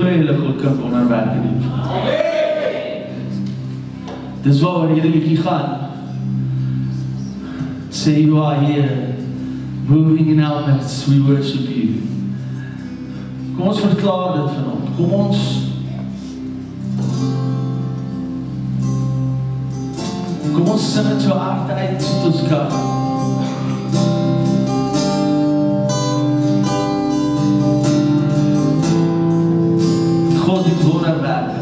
God kan wonderwerke doen. Dis waar hierdie liedjie gaan. Say you are here, moving in our midst, we worship you. Kom ons verklaar dit vanaand. Kom ons sing dit so hard uit soos ons kan. God doen wonderwerke.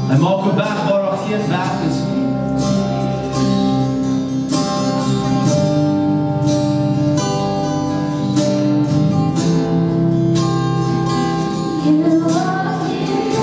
Hy maak 'n weg waar daar geen weg is nie. You are here,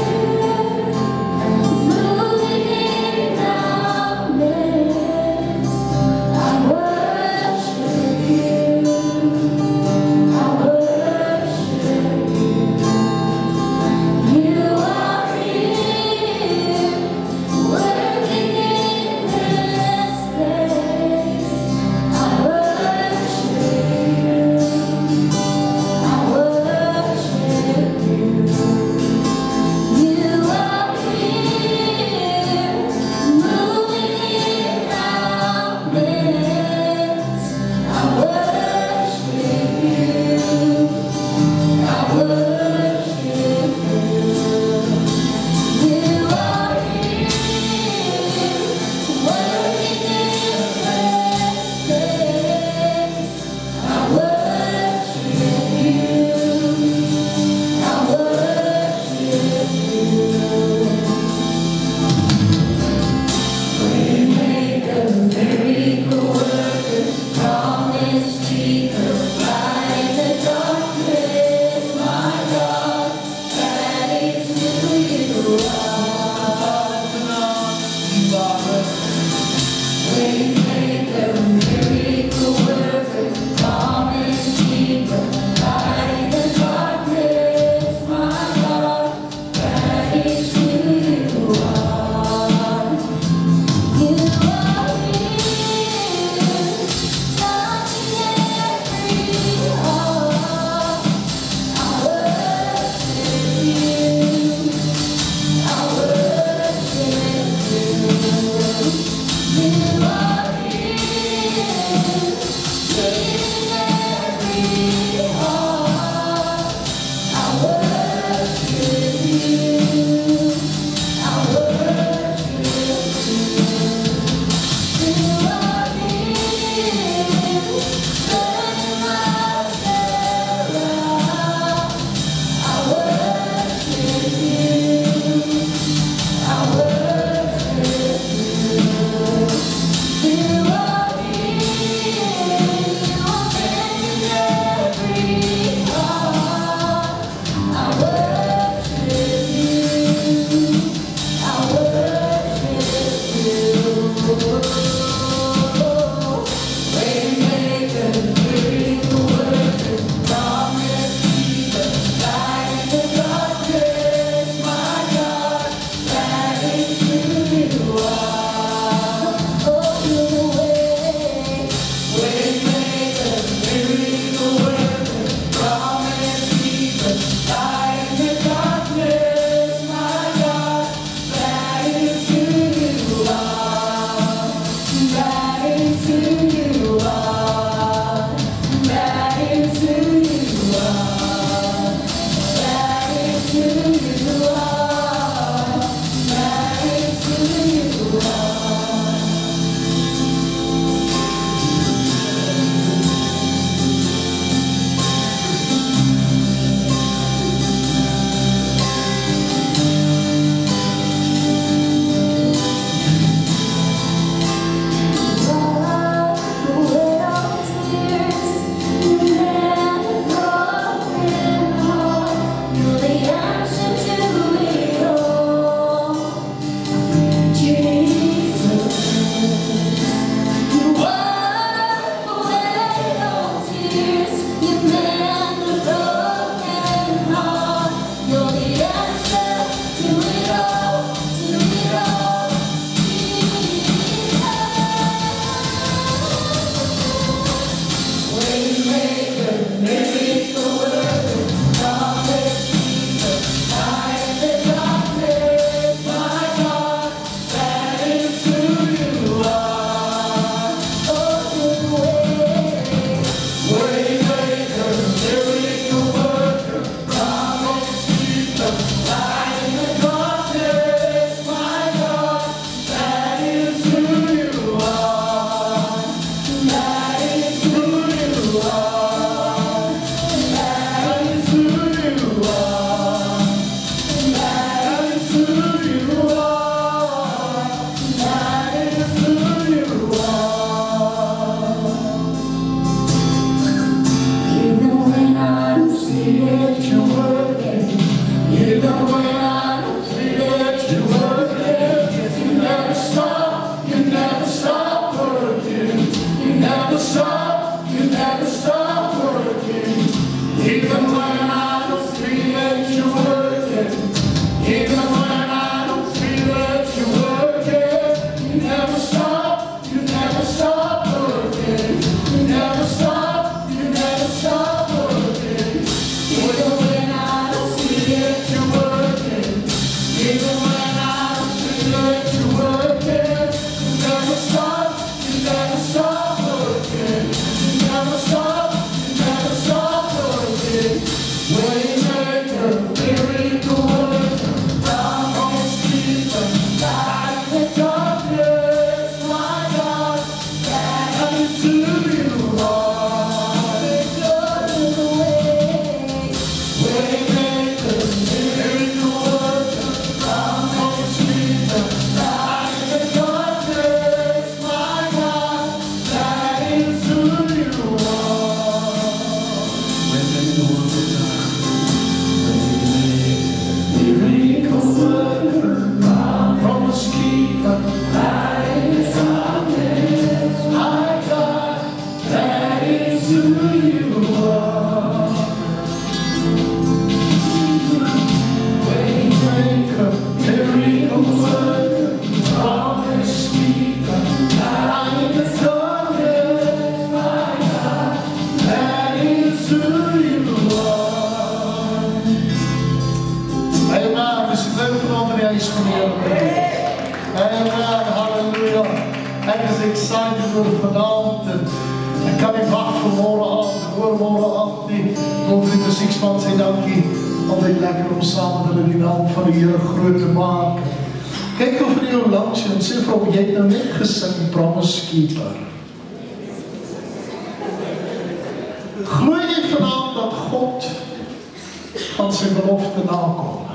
excited oor vanaand en ek kan nie wag vir môre aand nie. Kom vir die musiekspan sê dankie. Altyd lekker om saam met hulle die naam van die Here groot te maak. Kyk gou vir jou langs en sê vir hom, jy het nou net gesing Promise Keeper. Glo jy vanaand dat God van sy belofte nakom?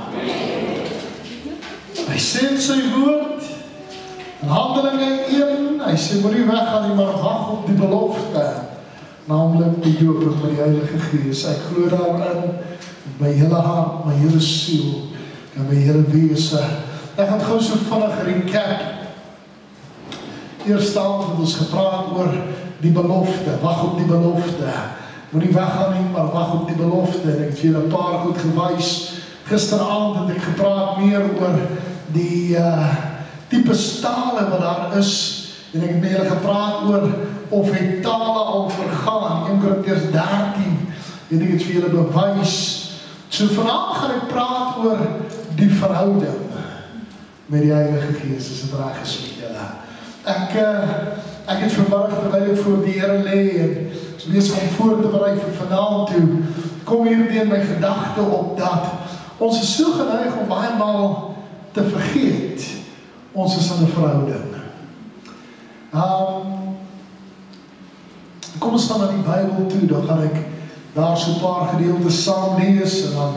Hy sê in sy woord in Handelinge 1, hy sê moenie weggaan nie, maar wag op die belofte, naamlik die doop met die Heilige Gees. Ek glo daarin met my hele hart, my hele siel en my hele wese. Ek gaan gou so vinnig recap. Eerstens het ons gepraat oor die belofte, wag op die belofte. Moenie weggaan nie, maar wag op die belofte. En ek het vir julle 'n paar goed gewys. Gisteraand het ek gepraat meer oor die tipe tale wat daar is. En ek het met julle gepraat oor of het tale al vergaan. 1 Korintiërs 13 en ek het vir julle bewys. So vanaand gaan ek praat oor die verhouding met die Heilige Gees, as het reg is met julle. Ek het vanmiddag terwyl ek voor die Here lê en besig om voor te berei vir vanaand toe, kom hierdie in my gedagte op dat ons is so geneig om baie maal te vergeet, ons is in 'n verhouding. Kom ons gaan na die Bybel toe, dan gaan ek daar so 'n paar gedeeltes saam lees en dan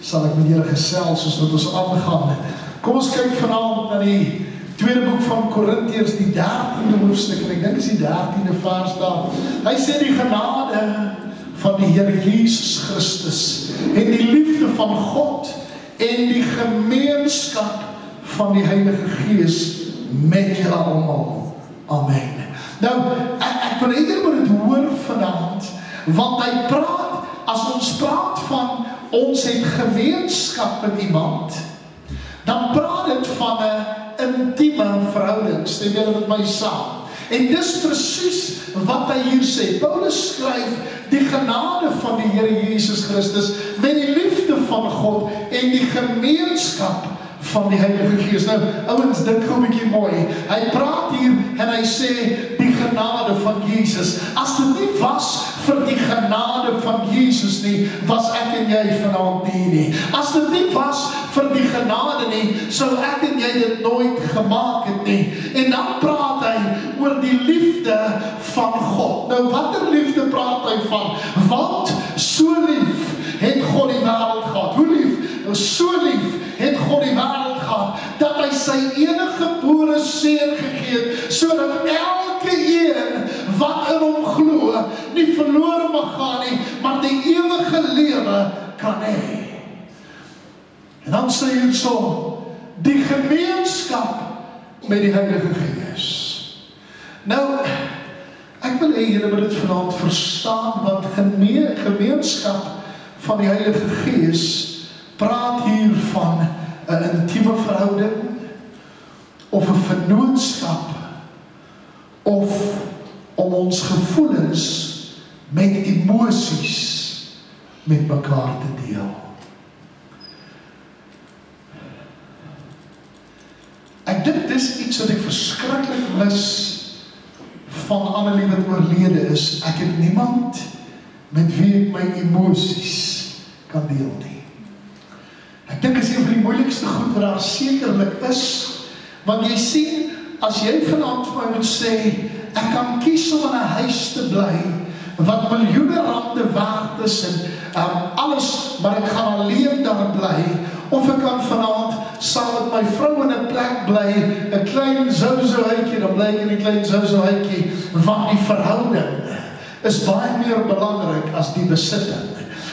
sal ek met julle gesels soos wat ons aangaan. Kom ons kyk vanaand na die tweede boek van Korintiërs, die 13de hoofstuk, en ek dink is die 13de vers daar. Hy sê die genade van die Here Jesus Christus en die liefde van God en die gemeenskap van die Heilige Gees met julle almal. Amen. Nou, ek wil net oor dit hoor vanaand, want hy praat, as ons praat van ons het gemeenskap met iemand, dan praat dit van 'n intieme verhouding. Stem julle met my saam? En dis presies wat hy hier sê. Paulus skryf die genade van die Here Jesus Christus met die liefde van God en die gemeenskap van die Heilige Gees. Nou, ouens, dink gou 'n bietjie mooi. Hy praat hier en hy sê die genade van Jesus. As dit nie was vir die genade van Jesus nie, was ek en jy vanaand nie. As dit nie was vir die genade nie, sou ek en jy dit nooit gemaak het nie. En dan praat hy oor die liefde van God. Nou, watter liefde praat hy van? Want so lief het God die wêreld gehad. Hoe lief? Nou, so lief het God die wêreld gehad, dat hy sy enige gebore seun gegee het, sodat elke een wat in hom glo, nie verlore mag gaan nie, maar die ewige lewe kan hê. En dan sê hy so, die gemeenskap met die Heilige Gees. Nou, ek wil hê julle moet dit vanaand verstaan, want gemeenskap van die Heilige Gees praat hier van 'n intieme verhouding, of 'n vennootskap, of om ons gevoelens met emosies met mekaar te deel. Ek dink dis iets wat ek verskriklik mis van Annelie wat oorlede is. Ek het niemand met wie ek my emosies kan deel nie. Ek dink is een van die moeilikste goed wat daar sekerlik is, want jy sien, as jy vanaand vir my moet sê, ek kan kies om in 'n huis te bly, wat miljoene rande werd is en alles, maar ek gaan alleen daar bly, of ek kan vanaand saam met my vrou in 'n plek bly, 'n klein zouzouhuitjie, dan bly ek in 'n klein zouzouhuitjie, want die verhouding is baie meer belangrik as die besitting.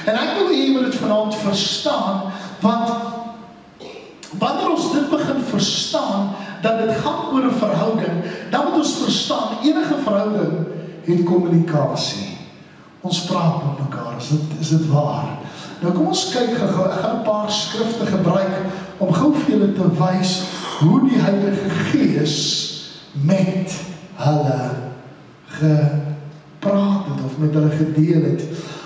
En ek wil hê jy moet dit vanaand verstaan, want wanneer ons dit begin verstaan, dat dit gaan oor 'n verhouding, dan moet ons verstaan, enige verhouding het kommunikasie. Ons praat met mekaar, is dit waar? Nou kom ons kyk gou, ek gaan 'n paar skrifte gebruik, om gou vir julle te wys, hoe die Heilige Gees met hulle gepraat het, of met hulle gedeel het.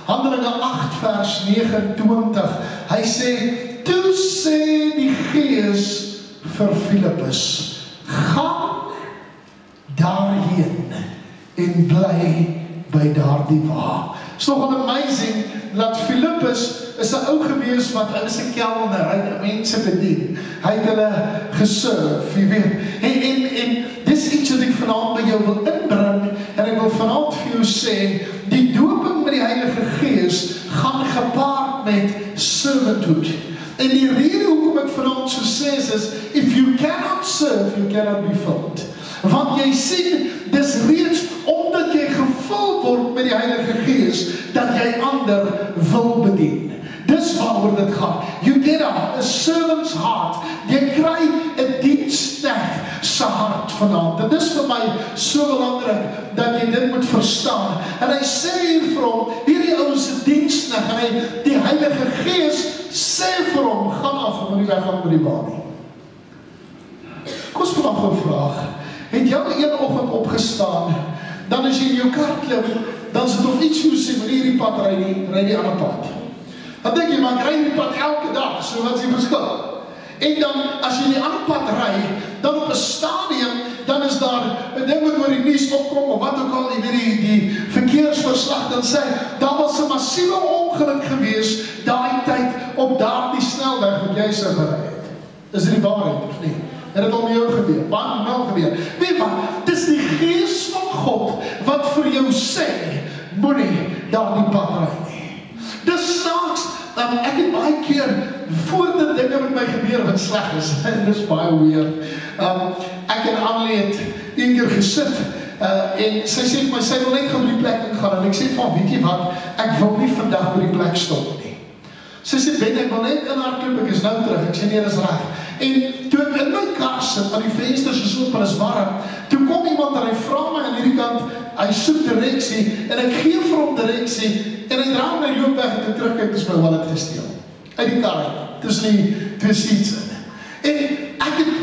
Handelinge 8 vers 29, hy sê, toe sê die Gees vir Filippus, gaan daarheen daarheen en bly by daardie wa. It's nogal amazing dat Philippus is 'n ou gewees wat hy is 'n kelner, hy het mense bedien. Hy het hulle geserve, jy weet. En dis iets wat ek vanaand by jou wil inbring en ek wil vanaand vir jou sê, die dooping met die Heilige Gees gaan gepaard met servanthood. En die rede hoekom ek vanaand so sê is, if you cannot serve, you cannot be filled. Want jy sien, dis reeds omdat jy gevul word met die Heilige Gees, dat jy ander wil bedien. Dis waaroor dit gaan. You get a servant's heart. Jy kry 'n diensknegt se hart vanaand. En dis vir my so belangrik, dat jy dit moet verstaan. En hy sê hier vir hom, hierdie ou is 'n diensknegt, en hy, die Heilige Gees sê vir hom, gaan af, en moet nie weggaan met die baan nie. Kom ons vandag 'n vraag. Het jy een oggend opgestaan, dan as jy in jou kar klim, dan is dit of iets hoe sê, wanneer hierdie pad ry nie, ry die ander pad. Dan denk jy, maar ek ry die pad elke dag, so wat is die verskil? En dan, as jy die ander pad ry, dan op 'n stadium, dan is daar 'n ding wat oor die nuus opkom, of wat ook al, jy weet die verkeersverslag, dan sê, daar was 'n massiewe ongeluk gewees, daai tyd, op daardie snelweg, wat jy sou gery het. Is dit die waarheid, of nie? En dit al met jou gebeur, baie wel gebeur. Weet wat, dis die Gees van God, wat vir jou sê, moenie daardie pad ry nie. Dis snaaks, ek het baie keer, voordat dinge met my gebeur wat sleg is, en dis baie weird, ek en Annelie het een keer gesit, en sy sê vir my, sy wil net gaan by die plek ingaan, en ek sê van, weet jy wat, ek wil nie vandag by die plek stop nie. Sy sê, Ben, ek wil net in haar klip, ek is nou terug, ek sê, nee, dis reg. En toe ek in my kar sit, aan die vensters is oop en is warm, toe kom iemand en hy vra my aan hierdie kant, hy soek direksie, en ek gee vir hom direksie, en hy draai my loop weg, en toe terugkijk, is my wallet gesteel. Uit die kar uit, tussen die twee seats in. En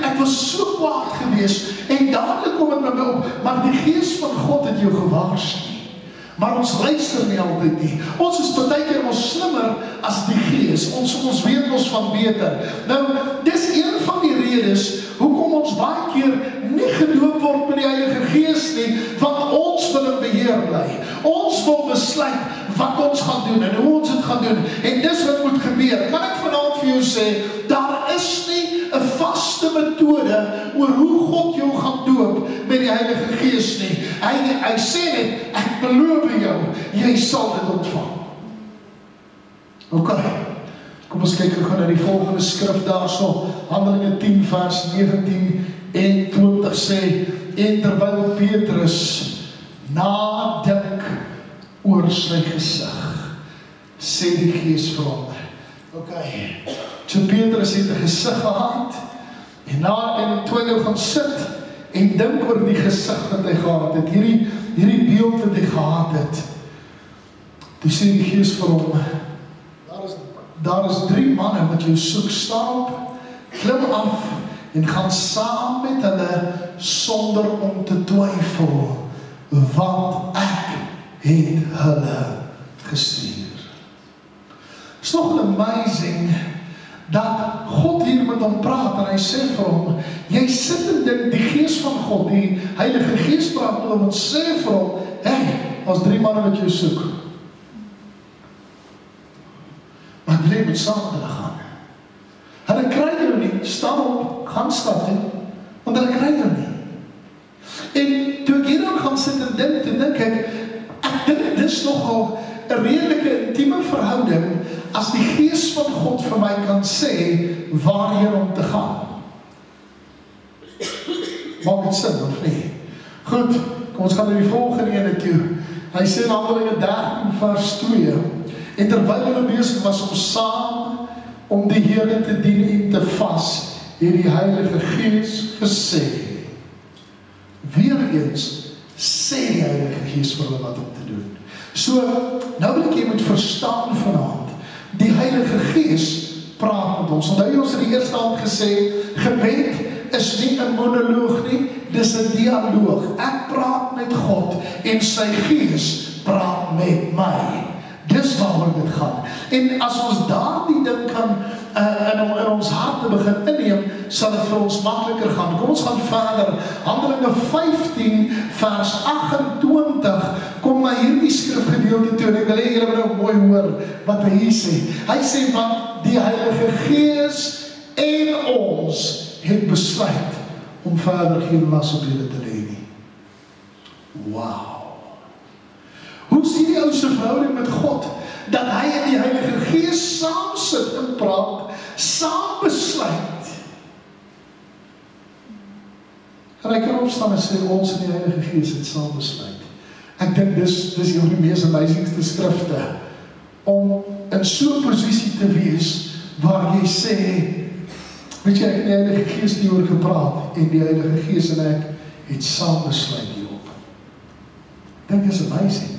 ek was so kwaad gewees, en dadelijk kom het met my op, maar die Gees van God het jou gewaarsku. Maar ons luister nie altyd nie. Ons is partykeer ons slimmer as die Gees. Ons weet ons van beter. Nou, dis een van die redes hoekom ons baie keer nie gedoop word met die Heilige Gees nie, want ons wil in beheer bly. Ons wil besluit wat ons gaan doen en hoe ons het gaan doen. En dis wat moet gebeur. Kan ek vanaand vir jou sê, daar is nie 'n vaste metode oor hoe God jou gaan doop met die Heilige Gees nie. Hy sê net, ek beloof jou, jy sal dit ontvang. Ok, kom ons kyk, ek gaan na die volgende skrif daarso, Handelinge 10 vers 19 en 20 sê, en terwyl Petrus nadink oor sy gesig, sê die Gees vir hom, ok, so Petrus het 'n gesig gehad, en toe hy nou gaan sit, en dink oor die gesig wat hy gehad het, hierdie beeld wat hy gehad het, toe sê die Gees vir hom, daar is 3 manne wat jou soek, staan op, klim af, en gaan saam met hulle, sonder om te twyfel, want ek het hulle gestuur. It's nogal amazing, dat God hier met hom praat, en hy sê vir hom, jy sit en dink, die Gees van God, die Heilige Gees praat met hom, en sê vir hom, hey, as 3 manne wat jou soek, maar ek wil jy met saam met hulle gaan. Hulle kry jou nie, staan op, gaan stap nie, want hulle kry jou nie. En toe ek hier dan gaan sit en dink ek dink, dis nogal 'n redelike intieme verhouding, as die Gees van God vir my kan sê, waarheen om te gaan. Maak het sin, of nie? Goed, kom ons gaan na die volgende ene toe. Hy sê in Handelinge 13 vers 2, en terwyl hulle besig was om saam, om die Here te dien en te vas, het die Heilige Gees gesê, weer eens, sê die Heilige Gees vir hulle wat om te doen. So, nou wil ek jy moet verstaan vanaand, die Heilige Gees praat met ons. Onthou jy ons in die eerste hand gesê, gebed is nie 'n monoloog nie, dis 'n dialoog. Ek praat met God en sy Gees praat met my. Dis waaroor dit gaan. En as ons daardie ding in ons harte begin inneem, sal dit vir ons makliker gaan. Kom ons gaan verder. Handelinge 15 vers 28 kom na hierdie skrifgedeelte toe en ek wil hê julle moet nou mooi hoor wat hy hier sê. Hy sê want die Heilige Gees en ons het besluit om verder geen las op julle te lê nie. Wow. Hoe sien die ou se verhouding met God? Dat hy en die Heilige Gees saam sit en praat, saam besluit. En hy kan opstaan en sê, ons en die Heilige Gees het saam besluit. Ek dink dis een van die mees amazingste skrifte, om in so 'n posisie te wees, waar jy sê, weet jy, ek en die Heilige Gees die oor gepraat, en die Heilige Gees en ek het saam besluit hierop. Ek dink is amazing.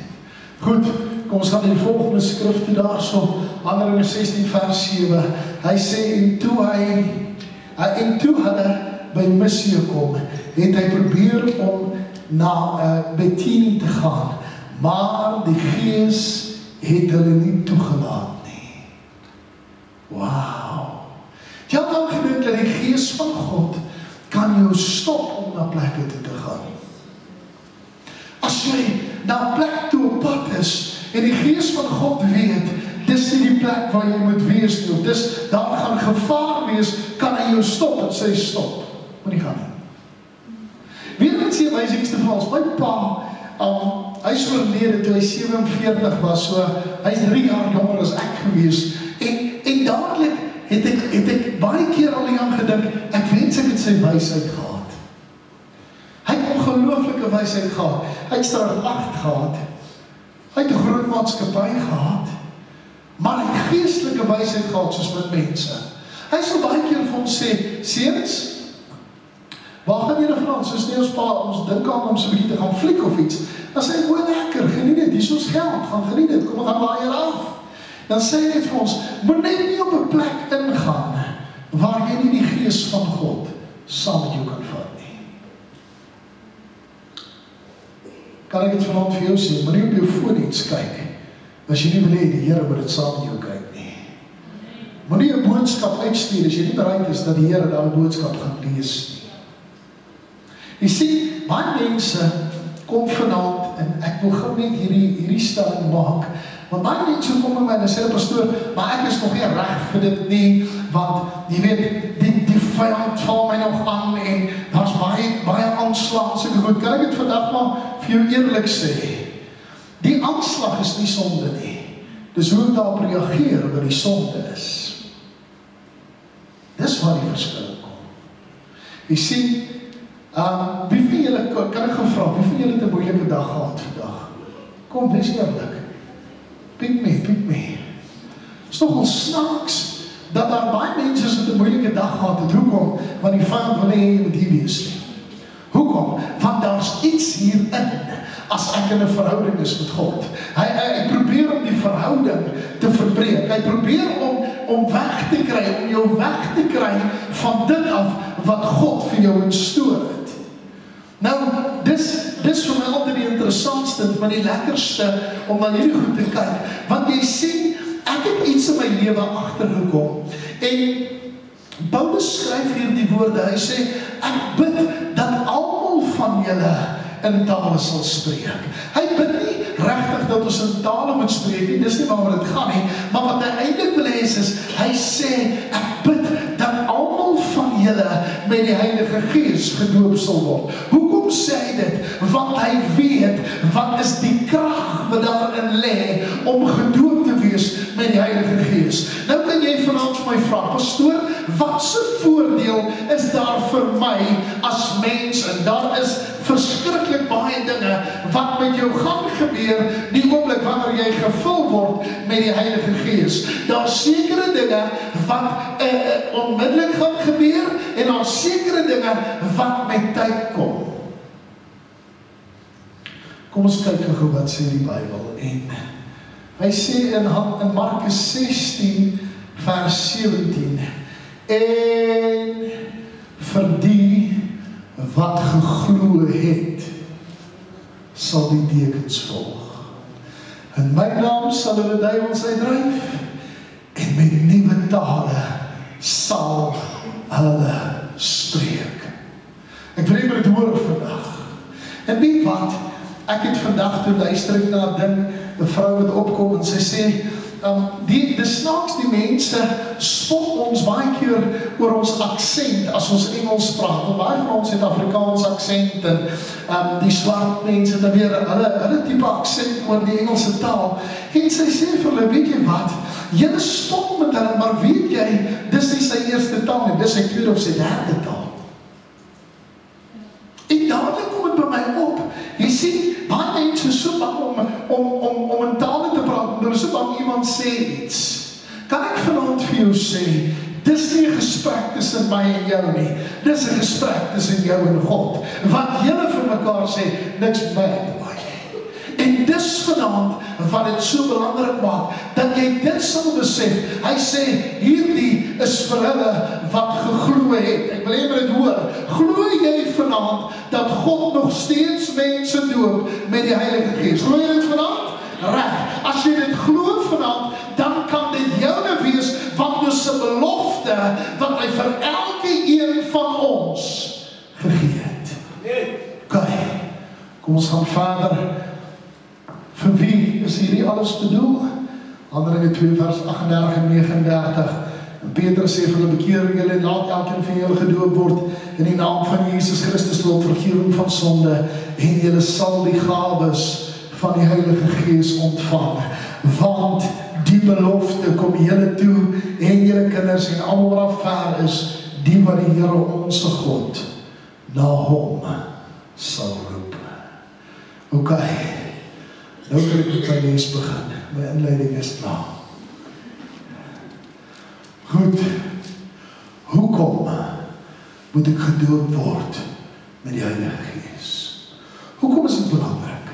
Goed, kom ons gaan in die volgende skrifte daar so, Handelinge 16 vers 7, hy sê, en toe hulle by Missie kom, het hy probeer om na Bethany te gaan, maar die Gees het hulle nie toegelaat nie. Wauw. Jy het al gedink dat die Gees van God kan jou stop om na plekke toe te gaan. As jy na 'n plek toe op pad is, en die Gees van God weet, dis nie die plek waar jy moet wees nie, of daar gaan gevaar wees, kan hy jou stop en sê stop. Moet nie gaan nie. Weet wat sê amazingste van ons, my pa, hy is oorlede toe hy 47 was, so hy is 3 jaar jonger as ek gewees, en dadelik het ek baie keer al aan gedink, ek wens ek het sy wysheid gehad. Hy het ongelooflike wysheid gehad, hy het straat 8 gehad, hy het 'n groot maatskappy gehad, maar hy het geestelike wysheid gehad soos met mense. Hy sal baie keer vir ons sê, seuns, waar gaan julle van soos nie ons pa, ons dink aan om so 'n bietjie te gaan fliek of iets, dan sê hy, o lekker, geniet dit, hier is ons geld, gaan geniet dit, kom, gaan laai julle af. Dan sê hy net vir ons, moet net nie op 'n plek ingaan, waar jy nie die Gees van God saam met jou kan vat nie. Kan ek dit vanaand vir jou sê, moet nie op jou foon iets kyk, as jy nie wil hê, die Here moet dit saam met jou kyk nie. Moet nie 'n boodskap uitstuur, as jy nie bereid is, dat die Here daai boodskap gaan lees nie. Jy sien, baie mense kom vanaand, en ek wil gou net hierdie stelling maak, want baie mense kom met my en sê, pastoor, maar ek is nog nie reg vir dit nie, want jy weet, die vyand val my nog aan, en daar's baie aanslag, so goed, kan ek dit vandag maar vir jou eerlik sê, die aanslag is nie sonde nie, dis hoe ek daarop reageer, wat die sonde is. Dis waar die verskil kom. Jy sien, wie van julle, kan ek gevra, wie van julle het 'n moeilike dag gehad vandag? Kom, wees eerlik. Piek me. Is nogal snaaks, dat daar baie mense is wat 'n moeilike dag gehad het. Hoekom? Want die vyand wil nie hê jy moet hier wees nie. Hoekom? Want daar's iets hierin, as ek in 'n verhouding is met God. Hy probeer om die verhouding te verbreek. Hy probeer om weg te kry, om jou weg te kry van dit af, wat God vir jou instoor het. Nou, dis vir my altyd die interessantste, maar die lekkerste, om na hierdie goed te kyk, want jy sien, ek het iets in my lewe agtergekom, en Paulus skryf hier die woorde, hy sê, ek bid dat almal van julle in tale sal spreek. Hy bid nie regtig dat ons in tale moet spreek nie, dis nie waaroor dit gaan nie, maar wat hy eintlik wil hê is, hy sê, ek bid dat almal van julle met die Heilige Gees gedoop sal word. Hoekom sê hy dit? Want hy weet, wat is die krag wat daarin lê, om gedoop te wees met die Heilige Gees. Nou kan jy vanaand vir my vra, pastoor, wat se voordeel is daar vir my as mens, en daar is verskriklik baie dinge wat met jou gaan gebeur, die oomblik wanneer jy gevul word met die Heilige Gees. Daar sekere dinge wat onmiddellik gaan gebeur, en daar sekere dinge wat met tyd kom. Kom ons kyk gou wat sê die Bybel, en hy sê in Markus 16 vers 17, en vir die wat geglo het, sal die tekens volg. In my naam sal hulle duiwels uitdryf, en met nuwe tale sal hulle spreek. Ek wil net hoor vandag. En weet wat, ek het vandag toe luister ek na 'n ding, 'n vrou wat opkom en sy sê, die snaaks die mense spot ons baie keer oor ons aksent as ons Engels praat. Want baie van ons het Afrikaans aksent en die swart mense dan weer hulle tipe aksent oor die Engelse taal. En sy sê vir hulle, weet jy wat, julle spot met hulle, maar weet jy, dis nie sy eerste taal nie, dis sy tweede of sy derde taal. En dadelik kom het by my op. Jy sien, baie mense is so bang om in tale te praat, maar so bang iemand sê iets. Kan ek vanaand vir jou sê, dis nie 'n gesprek tussen my en jou nie, dis 'n gesprek tussen jou en God. Wat julle vir mekaar sê, niks met my te maak nie. En dis vanaand wat dit so belangrik maak, dat jy dit sal besef. Hy sê, hierdie is vir hulle wat geglo het. Ek wil even dit hoor. Glo jy vanaand dat God nog steeds mense doop met die Heilige Gees? Glo jy dit vanaand? Reg. As jy dit glo vanaand, dan kan dit joune wees, want dis 'n belofte wat hy vir elke een van ons gegee het. OK. Kom ons gaan verder. Vir wie is hierdie alles bedoel? Handelinge 2 vers 38 en 39. En Petrus sê vir hulle, bekeer julle en laat elkeen van julle gedoop word in die naam van Jesus Christus tot vergifnis van sonde, en julle sal die gawes van die Heilige Gees ontvang. Want die belofte kom julle toe en julle kinders en almal wat ver is, die wat die Here onsse God na hom sal roep. OK. Nou kan ek met my les begin. My inleiding is klaar. Goed. Hoekom moet ek gedoop word met die Heilige Gees? Hoekom is dit belangrik?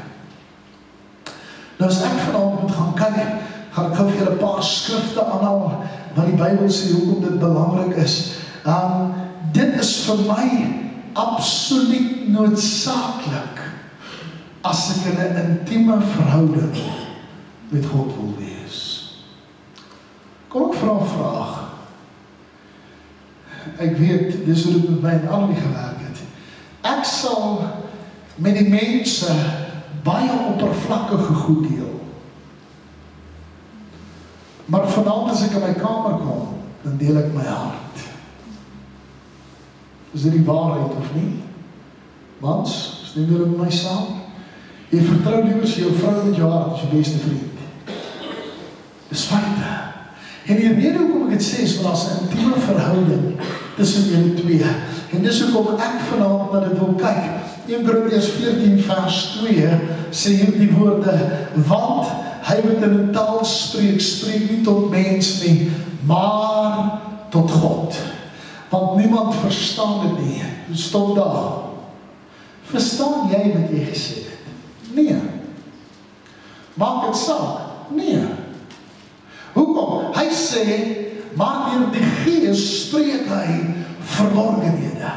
Nou as ek vanaand moet gaan kyk, gaan ek gou vir julle 'n paar skrifte aanhaal wat die Bybel sê hoekom dit belangrik is. Dit is vir my absoluut noodsaaklik as ek in 'n intieme verhouding met God wil wees. Kom ek vra 'n vraag. Ek weet, dis hoe dit met my en Annelie gewerk het. Ek sal met die mense baie oppervlakkige goed deel. Maar vanaand as ek in my kamer kom, dan deel ek my hart. Is dit die waarheid of nie? Want, stem julle met my saam? Jy vertrou liewer jou vrou met jou hart as jou beste vriend. Dis feite. En die rede hoekom ek dit sê is, want as 'n intieme verhouding tussen julle twee. En dis hoekom ek vanaand na dit wil kyk. 1 Korintiërs 14 vers 2 sê hierdie woorde, want hy wat in 'n taal spreek, spreek nie tot mens nie, maar tot God. Want niemand verstaan dit nie. Stop daar. Verstaan jy wat jy gesê het? Nee. Maak dit saak? Nee. Hoekom? Hy sê, maar deur die Gees spreek hy verborgenhede.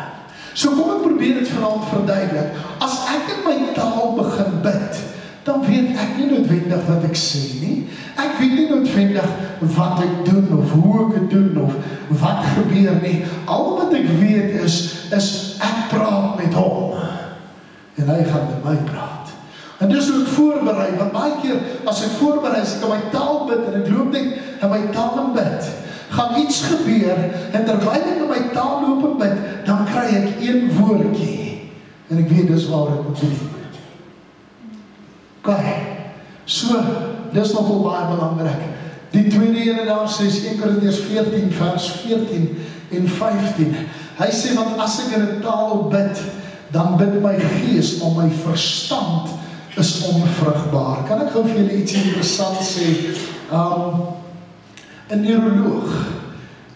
So kom ek probeer dit vanaand verduidelik. As ek in my taal begin bid, dan weet ek nie noodwendig wat ek sê nie. Ek weet nie noodwendig wat ek doen, of hoe ek het doen, of wat gebeur nie. Al wat ek weet is ek praat met hom. En hy gaan met my praat. En dis hoe ek voorberei, want baie keer, as ek voorberei, as ek in my taal bid, en ek loop net in my taal en bid, gaan iets gebeur, en terwyl ek in my taal loop en bid, dan kry ek een woordjie, en ek weet dis waar ek moet doen. OK, so, dis nogal baie belangrik. Die tweede ene daar sê, 1 Korintiërs 14 vers 14 en 15, hy sê, want as ek in 'n taal bid, dan bid my gees, maar my verstand is onvrugbaar. Kan ek gou vir julle iets interessant sê? 'n neuroloog,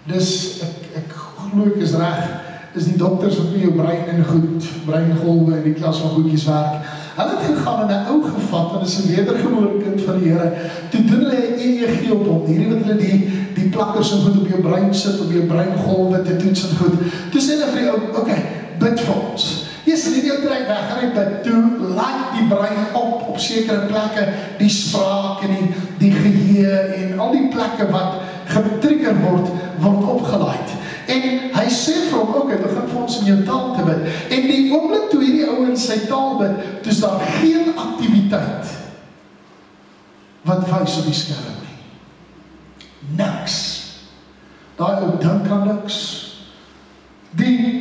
dis, ek glo ek is reg, is die dokters wat met jou brein en goed, breingolwe en die klas van goedjies werk. Hulle het gegaan en 'n ou gevat, en is 'n wedergebore kind van die Here, toe doen hulle 'n EEG op hom, hierdie wat hulle die plakkers en goed op jou brein sit, op jou breingolwe te toets en goed. Toe sê hulle vir die ou, OK, bid vir ons. Yes, nie jou trek weg, en hy bid, toe laat die brein op sekere plekke, die spraak en die geheue en al die plekke wat getrigger word opgeleid. En hy sê vir hom, okay, begin vir ons in jou taal te bid. En die oomblik toe hierdie ou in sy taal bid, toe is daar geen aktiwiteit wat wys op die skerm nie. Niks. Daai ou dink aan niks.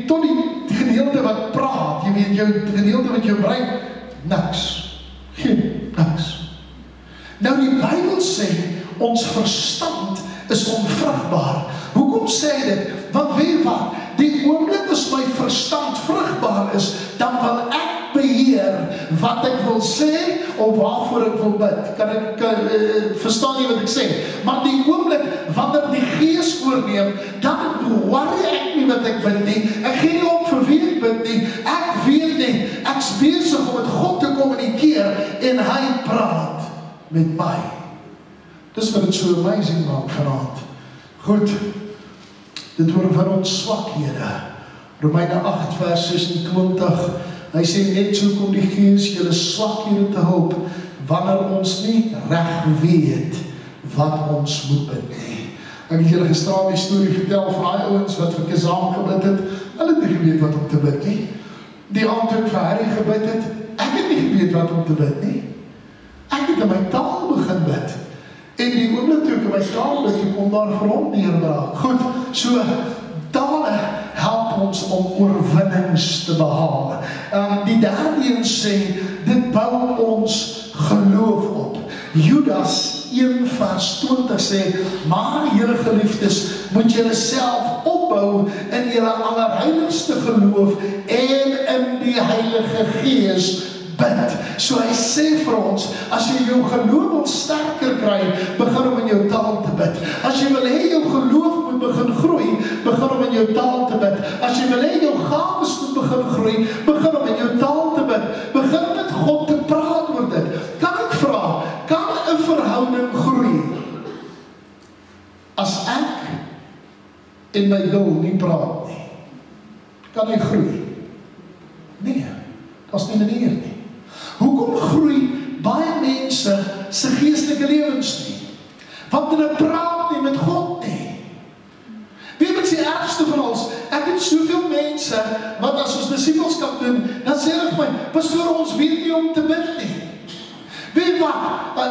Tot die gedeelte wat praat, jy weet, jou gedeelte wat jou brein, niks. Geen niks. Nou die Bybel sê, ons verstand is onvrugbaar. Hoekom sê dit? Want weet wat, die oomblik as my verstand vrugbaar is, dan wil ek beheer wat ek wil sê, of waarvoor ek wil bid. Kan ek verstaan nie wat ek sê? Maar die oomblik, wanneer die Gees oorneem, dan worry ek nie wat ek bid nie. Ek gee nie op vir wie ek bid nie. Ek weet nie, ek is besig om met God te kommunikeer, en hy praat met my. Dis wat het so amazing maak vanaand. Goed, dit word van ons swakhede. Romeine 8 vers 26, hy sê net so kom die Gees julle swakhede te hulp, wanneer ons nie reg weet wat ons moet bid nie. Ek het julle gisteraan die storie vertel van die ouens wat vir Kazam gebid het, hulle het nie geweet wat om te bid nie. Die aand toe ek vir Harry gebid het, ek het nie geweet wat om te bid nie. Ek het in my taal begin bid. En die oomblik toe ek in my taal bid, toe kom daar vir hom neerbraak. Goed, so tale help ons om oorwinnings te behaal. Die derde een sê, dit bou ons geloof op. Judas 1 vers 20 sê, maar julle geliefdes, moet julle self opbou in julle allerheiligste geloof en in die Heilige Gees bid. So hy sê vir ons, as jy jou geloof wil sterker kry, begin om in jou taal te bid. As jy wil hê jou geloof moet begin groei, begin om in jou taal te bid. As jy wil hê jou gawes moet begin groei, begin om in jou taal te bid. Begin met God te praat oor dit. Kan ek vra, kan 'n verhouding groei as ek en my girl nie praat nie? Kan hy groei? Nee, daar's nie 'n manier nie. Hoekom groei baie mense se geestelike lewens nie? Want hulle praat nie met God nie. Weet wat die ergste van ons, ek het soveel mense, wat as ons disipelskap doen, dan sê hulle vir my, pastoor, ons weet nie om te bid nie. Weet wat,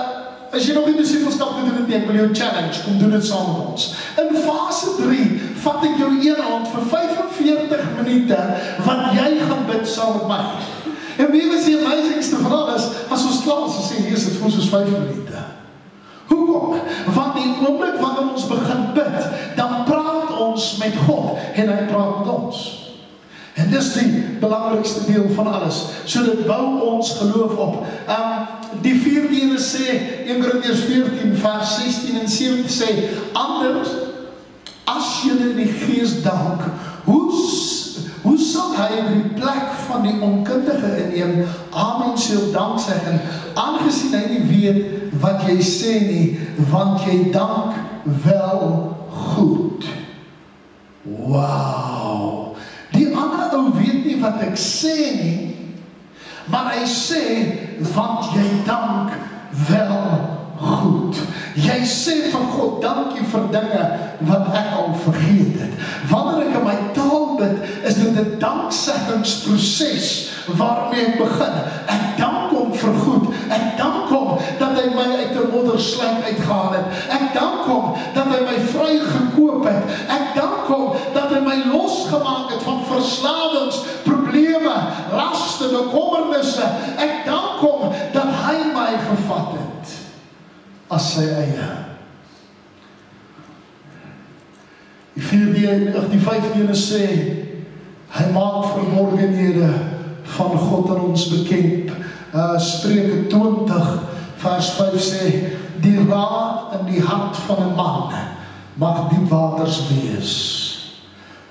as jy nog nie disipelskap gedoen het nie, ek wil jou challenge, kom doen dit saam met ons. In fase 3, vat ek jou een hand vir 45 minute, wat jy gaan bid saam met my. En wie was die amazingste van alles, as ons klaar is, sê, hier is het vir ons 5 minute. Hoekom? Want die oomblik wanneer ons begin bid, dan praat ons met God, en hy praat met ons. En dis die belangrikste deel van alles. So dit bou ons geloof op. Die 4de ene sê, 1 Korintiërs 14 vers 16 en 17 sê, anders, as julle in die Gees dank, hoe sal hy in die plek van die onkundige inneem, amen sal dank zeggen, aangesien hy nie weet wat jy sê nie, want jy dank wel goed. Wauw. Die ander ou weet nie wat ek sê nie, maar hy sê, want jy dank wel goed. Jy sê van God, dankie vir dinge wat ek al vergeet het. Wanneer ek in my taal bid, is dit 'n danksegingsproses waarmee ek begin. Ek dank hom vir goed. Ek dank hom dat hy my uit 'n moddersluit uitgehaal het. Ek dank hom dat hy my vry gekoop het. Ek dank hom dat hy my losgemaak het van verslawings, probleme, laste, bekommernisse. Ek dank hom dat hy my gevat het as sy eie. Die 5de ene sê, hy maak verborgenhede van God aan ons bekend. Spreuke 20 vers 5 sê, die raad in die hart van 'n man mag diep waters wees.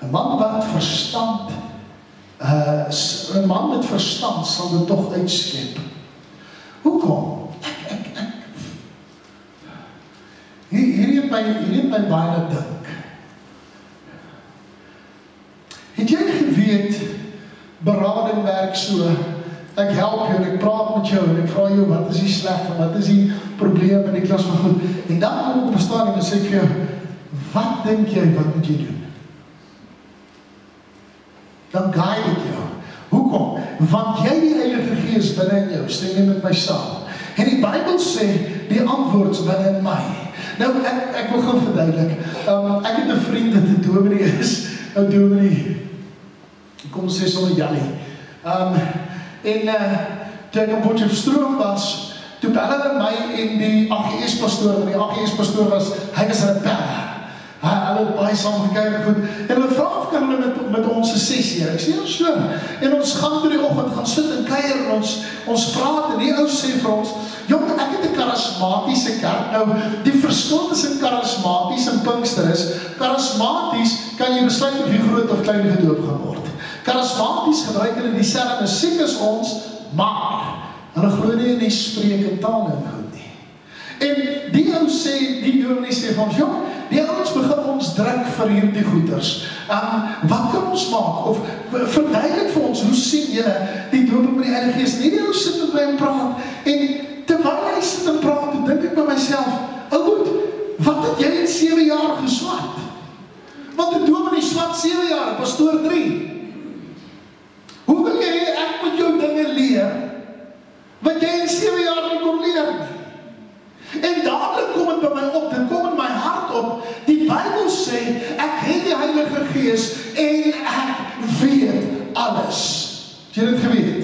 'n man wat verstand, 'n man met verstand sal dit tog uitskep. Hoekom? Hier het my baie dink. Het jy geweet, berading werk so, ek help jou en ek praat met jou en ek vra jou, wat is die sleg en wat is die probleem in die klas van goed, en dan kom ek op 'n stadium en sê ek vir jou, wat dink jy, wat moet jy doen? Dan guide ek jou. Hoekom? Want jy die Heilige Gees binne in jou, stem jy met my saam. En die Bybel sê, die antwoord is binne in my. Nou, ek wil gaan verduidelik. Ek het 'n vriend wat 'n dominee is, 'n dominee, kom sê sommer Jannie. Toe ek in Potchefstroom was, toe bel hulle my en die AGS-pastoor, want die AGS-pastoor hy was rebelle. Hulle het baie saam gekyk, goed. En hulle vra of kan hulle met ons 'n sessie. Ek sê, ja, so. En ons gaan toe die oggend gaan sit en kuier en ons praat en die ou sê vir ons, jong, ek het 'n charismatiese kerk. Nou, die verskil tussen charismaties en Pinkster is, charismaties kan jy besluit of jy groot of klein gedoop gaan word. Charismaties gebruik hulle dieselfde musiek as ons, maar hulle glo nie in die spreek en taal en goed nie. En die ou sê, die dominee sê van ons, jong, die ouens begin ons druk vir hierdie goeders. Wat kan ons maak? Of verduidelik vir ons, hoe sien julle die doop met die Heilige Gees? Nie die ou sit met my en praat. En terwyl hy sit en praat, toe dink ek by myself, ou goed, wat het jy in 7 jaar geswat? Want die dominee swat 7 jaar, pastoor 3. Hoe wil jy hê ek moet jou dinge leer, wat jy in 7 jaar nie kon leer nie? En dadelik kom het by my op, dit kom in my hart op, die Bybel sê, ek het die Heilige Gees en ek weet alles. Het jy dit geweet?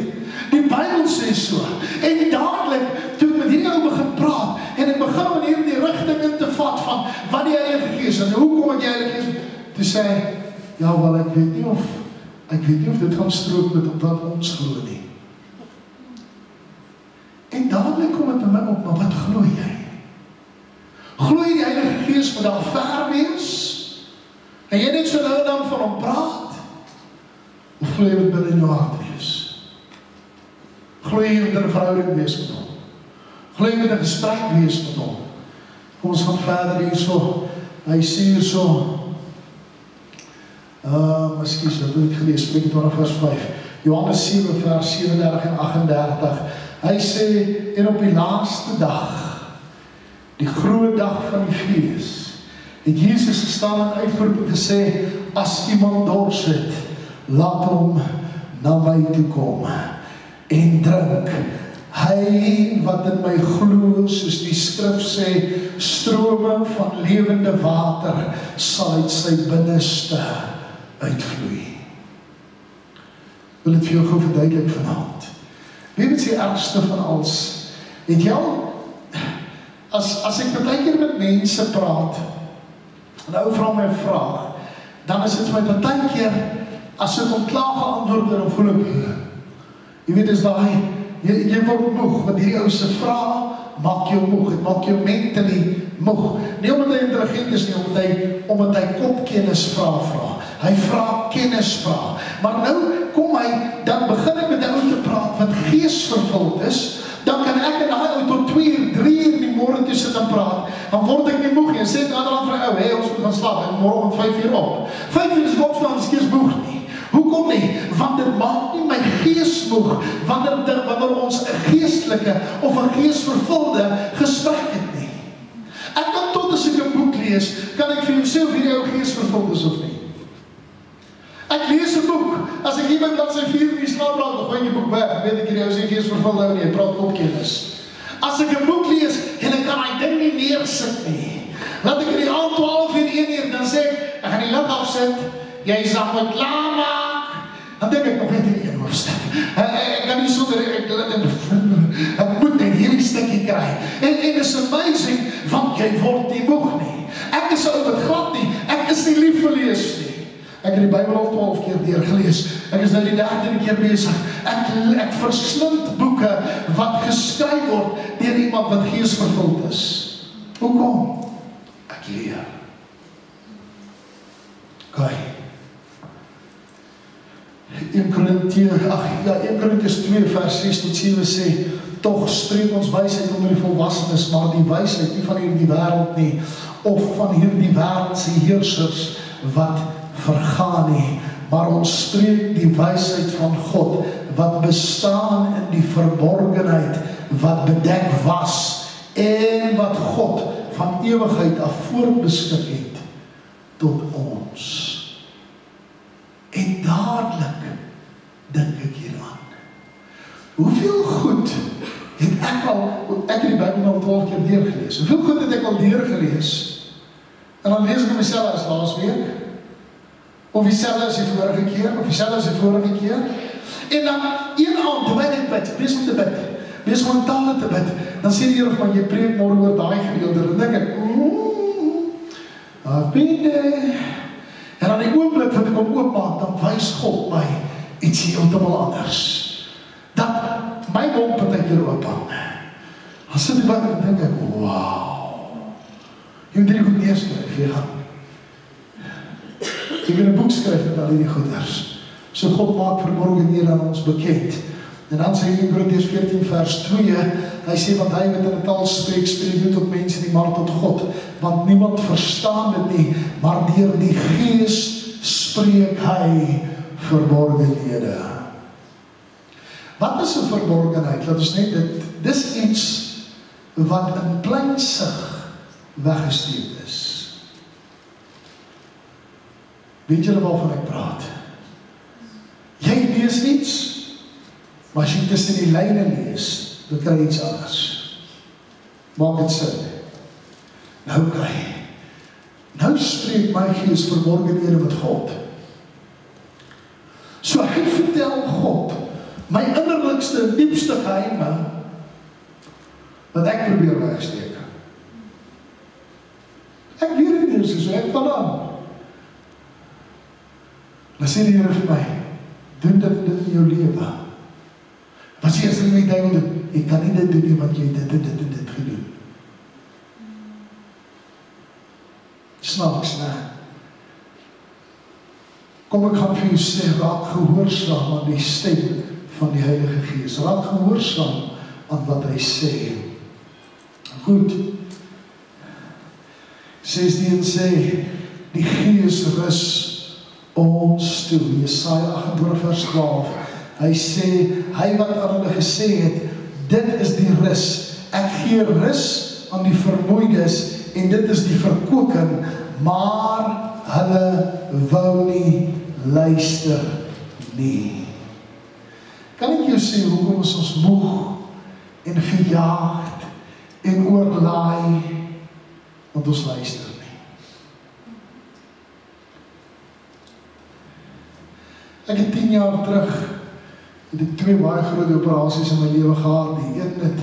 Die Bybel sê so, en dadelik, toe ek met hierdie ou begin praat, en ek begin om in hierdie rigting in te vat van, wat die Heilige Gees, en hoe kom ek die Heilige Gees, toe sê, ja wel, ek weet nie of dit gaan strook met wat ons glo nie. En dadelik kom het by my op, maar wat glo jy? Glo jy die Heilige Gees moet daar ver wees? En jy net so nou dan van hom praat? Of glo jy moet binne in jou hart wees? Glo jy moet 'n verhouding wees met hom? Glo jy moet 'n gesprek wees met hom? Kom ons gaan verder hierso. Hy sê hierso, ekskuus, dat heb ek gelees, Spreuke 20 vers 5, Johannes 7 vers 37 en 38, hy sê, en op die laaste dag, die groot dag van die fees, het Jesus gestaan en uitgeroep en gesê, as iemand dors het, laat hom na my toe kom en drink. Hy wat in my glo, soos die skrif sê, strome van lewende water sal uit sy binneste uitvloei. Wil dit vir jou gou verduidelik vanaand. Weet wat is die ergste van alles? Het jy al, as ek baie keer met mense praat, en ou vra my 'n vraag, dan is dit vir my baie keer, as ek hom klaar geantwoord dan voel ek, jy weet is daai, jy word moeg, want hierdie ou se vrae maak jou moeg, het maak jou mentally moeg. Nie omdat hy intelligent is nie, omdat hy kopkennis vra. Hy vra kennisvrae. Maar nou kom hy, dan begin ek met 'n ou te praat wat geesvervuld is, dan kan ek en daai ou tot 2 uur, 3 uur in die môre toe sit en praat. Dan word ek nie moeg nie. En sê ek ander vir 'n ou, hey, ons moet gaan slaap en môre om 5 uur op. 5 uur is opstaan, is gees moeg nie. Hoekom nie? Want dit maak nie my gees moeg, wanneer ons 'n geestelike of 'n geesvervulde gesprek het nie. Ek kan tot as ek 'n boek lees, kan ek vir jou sê of hierdie ou geesvervuld is of nie. Ek lees 'n boek, as ek hier by bladsy 4 in die slaap raak, dan gooi jy die boek weg, weet ek hierdie ou sê geesvervuld nou nie, hy praat kopkennis. As ek 'n boek lees, en ek kan hy ding nie neersit nie, laat ek in die aand 12 uur 1 uur, dan sê ek gaan die lig afsit, jy sal moet klaarmaak, dan denk ek nog net in die 1 hoofstuk. Ek kan nie sonder, ek moet net hierdie stukkie kry. En is amazing, want jy word nie moeg nie. Ek is ou wat glad nie, ek is nie lief vir lees nie. Ek het die Bybel al 12 keer deurgelees. Ek is nou die 13de keer besig. Ek verslind boeke wat geskryf word deur iemand wat geesvervuld is. Hoekom? Ek leer. Okay. 1 Korintiërs 2 vers 6 tot 7 sê, tog spreek ons wysheid onder die volwassenes, maar die wysheid nie van hierdie wêreld nie, of van hierdie wêreldse heersers wat vergaan nie, maar ons spreek die wysheid van God, wat bestaan in die verborgenheid, wat bedek was, en wat God van ewigheid af voorbeskik het, tot ons. En dadelik dink ek hieraan. Hoeveel goed het ek het die Bybel al 12 keer deurgelees. Hoeveel goed het ek al deurgelees? En dan lees ek myself as laasweek, of dieselfde as die vorige keer, of dieselfde as die vorige keer. En dan een aand, terwyl ek bid, besig om te bid, besig om tale te bid, dan sê die Here vir my, jy preek môre oor daai gedeelte, dan dink ek, I've been there. En dan die oomblik wat ek hom oopmaak, dan wys God my iets heeltemal anders. Dat my mond partykeer oopgaan. Dan sit ek by en dink ek, wow. Jy moet hierdie goed neerskryf, jy gaan. Jy kan 'n boek skryf met al hierdie goeders. So God maak verborgen hier aan ons bekend. En dan sê hy in Korintiërs 14 vers 2, hy sê, want hy wat in 'n taal spreek, spreek nie tot mense nie, maar tot God. Want niemand verstaan dit nie, maar deur die Gees spreek hy verborgenhede. Wat is 'n verborgenheid? Laat ons net dis iets wat in klein sig weggesteek is. Weet julle waarvan ek praat? Jy lees iets, maar as jy tussen die lyne lees, dan kry jy iets anders. Maak dit sin? Nou spreek my Gees verborgenhede met God. So hy vertel God my innerlikste en diepste geheime wat ek probeer wegsteek. Ek weet dit nie, so ek kan aan. Dan sê die Here vir my, doen dit in jou lewe. Wat sê as jy my duiwel doen? Jy kan nie dit doen nie, want jy dit gedoen. Snaaks, né? Kom ek gaan vir jou sê, raak gehoorsaam aan die stem van die Heilige Gees. Raak gehoorsaam aan wat hy sê. Goed. 16 sê, die Gees rus ons toe. Jesaja 28 vers 12. Hy sê, hy wat aan hulle gesê het, dit is die rus. Ek gee rus aan die vermoeides en dit is die verkoeking, maar hulle wou nie luister nie. Kan ek jou sê, hoekom is ons moeg en gejaagd en oorlaai, want ons luister nie. Ek het 10 jaar terug, het ek 2 baie groot operasies in my lewe gehad. Die een het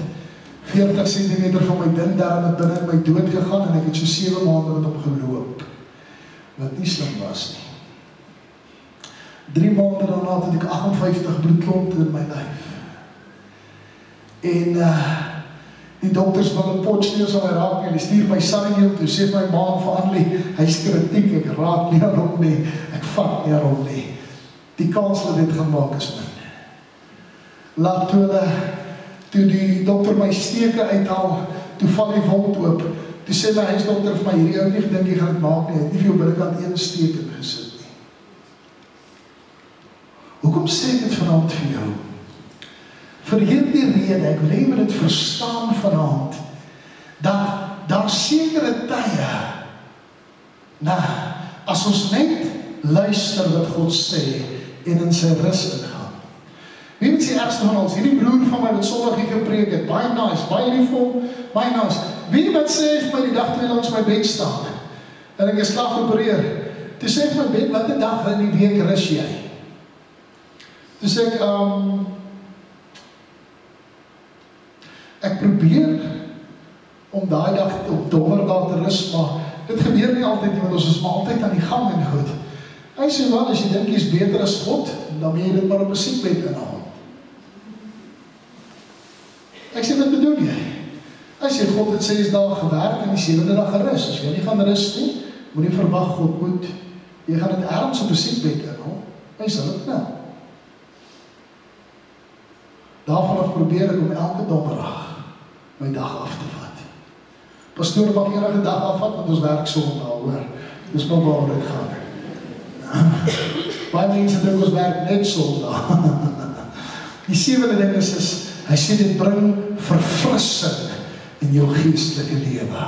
40 cm van my dindarm het binne in my dood gegaan en ek het so 7 maande met hom geloop, wat nie slim was nie. 3 maande daarna het ek 58 bloedklonte in my lyf. En die dokters wil 'n potsneus aan my raak nie, hulle stuur my Sannieel toe, sê my ma vir Annelie, hy's kritiek, ek raak nie aan hom nie, ek vat nie aan hom nie. Die kans dat dit gemaak is min. Laat toe die dokter my steke uithaal, toe val die wond oop, toe sê my huisdokter vir my, hierdie ou nie gedink jy gaan dit maak nie, hy het nie vir jou binnekant 1 steek in gesit nie. Hoekom sê ek dit vanaand vir jou? Vir hierdie rede, ek wil hê jy moet dit verstaan vanaand, dat daar sekere tye, as ons net luister wat God sê, en in sy rus ingaan. Wie moet sê ergste van ons, hierdie broer van my wat Sondag hier gepreek het, baie nice, baie liefvol, baie nice. Wie wat sê vir my die dag toe hy langs my bed staan, en ek is klaar geopereer, toe sê vir my bed, wat 'n dag in die week rus jy? Toe sê ek probeer om daai dag op donderdag te rus, maar dit gebeur nie altyd nie, want ons is maar altyd aan die gang en goed. Hy sê, wel, as jy dink jy is beter as God, dan moet jy dit maar op 'n siekbed inhaal. Ek sê, wat bedoel jy? Hy sê, God het 6 dae gewerk en die 7de dag gerus. As jy nie gaan rus nie, moet jy verwag, God moet, jy gaan dit ergens op 'n siekbed inhaal. Hy sê, dit nou. Daarvan probeer ek om elke donderdag my dag af te vat. Pastoor mag enige dag afvat, want ons werk Sondag, hoor. Dis maar waar dit gaan. Baie mense dink ons werk net Sondag. Die 7de ding is, hy sê dit bring verfrissing in jou geestelike lewe.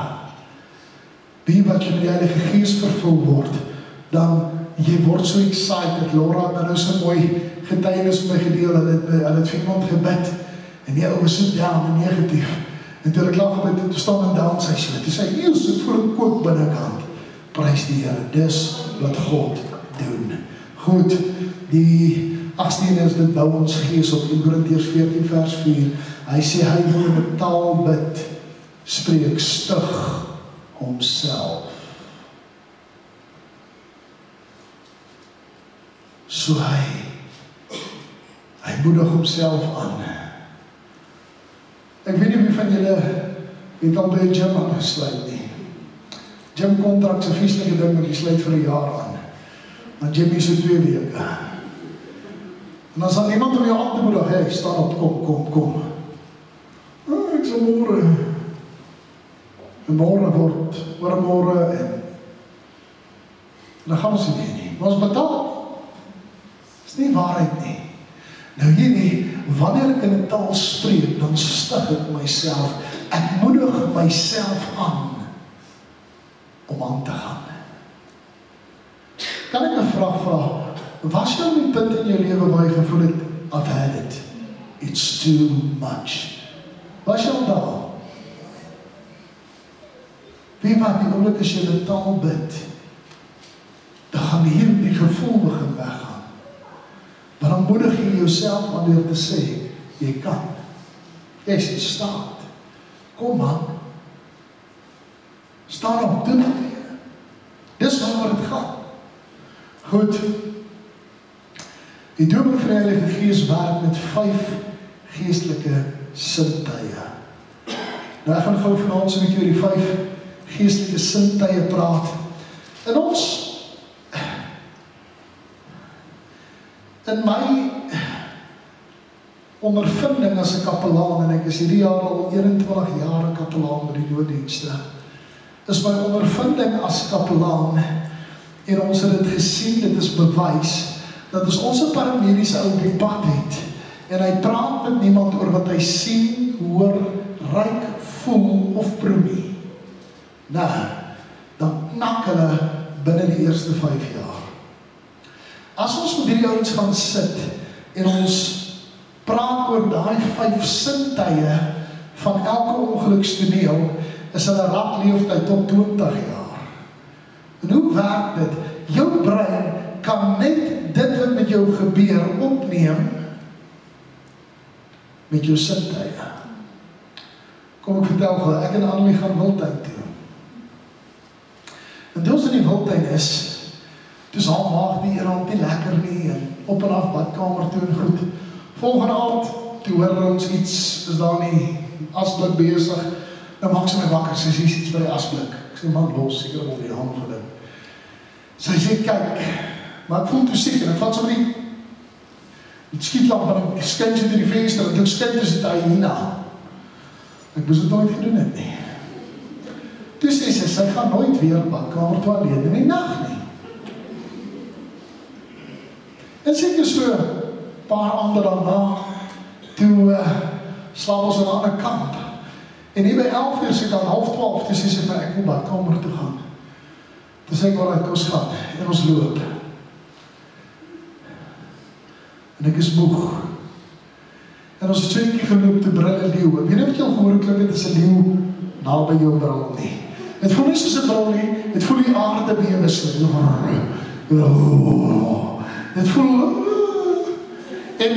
wie wat jy met die Heilige Gees vervul word, dan jy word so excited. Laura het nou so mooi getuienis met my gedeel, hulle het vir iemand gebid, en die ou was so down en negatief, en toe ek lag gebid, toe staan en down sy so, toe sê, Niels, het voel ek kook binnenkant, prys die Here, dis wat God doen. Goed, die 8ste is dit bou ons gees op 1 Korintiërs 14 vers 4, hy sê, hy wil in 'n taal bid, spreek stug homself. So hy moedig homself aan. Ek weet nie wie van julle het al by 'n gym aangesluit nie. Gym kontrak is 'n vieslike ding wat jy sluit vir 'n jaar aan. Maar gym is so 2 weke. En as dan iemand om jou aan te moedig, hey, staan op, kom. Ek sal môre. En môre word, oor môre en dan gaan ons nie. Maar ons betaal. Dis nie waarheid nie. Nou hierdie, wanneer ek in 'n taal spreek, dan stig ek myself, ek moedig myself aan om aan te gaan. Kan ek 'n vraag vra? Was jy op die punt in jou lewe waar jy gevoel het, I've had it, it's too much? Was jy al daar? Wie wat die oomblik as jy in 'n taal bid, dan gaan hierdie gevoel begin weggaan. Maar dan moedig jy jouself aan deur te sê, jy kan. Jy is in staat. Kom man. Staan op, doen dit weer. Dis waaroor het gaan. Goed. Die dooping van die Heilige Gees werk met 5 geestelike sintuie. Nou ek gaan gou vanaand so 'n bietjie oor die 5 geestelike sintuie praat. In my ondervinding as 'n kapelaan, en ek is hierdie jaar al 21 jaar 'n kapelaan by die nooddienste, is my ondervinding as kapelaan, en ons het dit gesien, dit is bewys, dat as ons 'n paramediese ou op die pad het, en hy praat met niemand oor wat hy sien, hoor, ruik, voel of proe nie, nou, dan knak hulle binne die eerste 5 jaar. As ons met hierdie ouens gaan sit, en ons praat oor daai 5 sintuie van elke ongelukstoneel, is hulle rapleeftyd tot 20 jaar. En hoe werk dit? Jou brein kan net dit wat met jou gebeur opneem met jou sintuie. Kom ek vertel gou, ek en Annelie gaan Wildtuin toe. En toe ons in die Wildtuin is, toe is haar maag die aand nie lekker nie, en op en af badkamer toe en goed. Volgende aand, toe hoor ons iets, is daar nie asblik besig, dan maak sy my wakker, sy sê iets by die asblik. Ek sê, man, los, seker op die hand gedink. Sy sê, kyk, maar ek voel toe siek, en ek vat so die skietlamp, en ek skyn so door die venster, en ek skyn tussen die hyena. Ek moes het nooit gedoen het nie. Toe sê sy gaan nooit weer badkamer toe alleen in die nacht nie. En seker so, paar ander daarna, toe slaap ons aan 'n ander kant. En hier by 11 uur, sy dan 11:30, toe sê sy vir ek wil badkamer toe gaan. Toe sê ek, alright, ons gaan, en ons loop. En ek is moeg. En ons het 2 keer geloop te bril 'n leeuw. Ek weet nie wat jy al gehoor klink, het is 'n leeuw na by jou bril nie. Het voel nie soos 'n bril nie, het voel die aarde bewe so. Het voel, en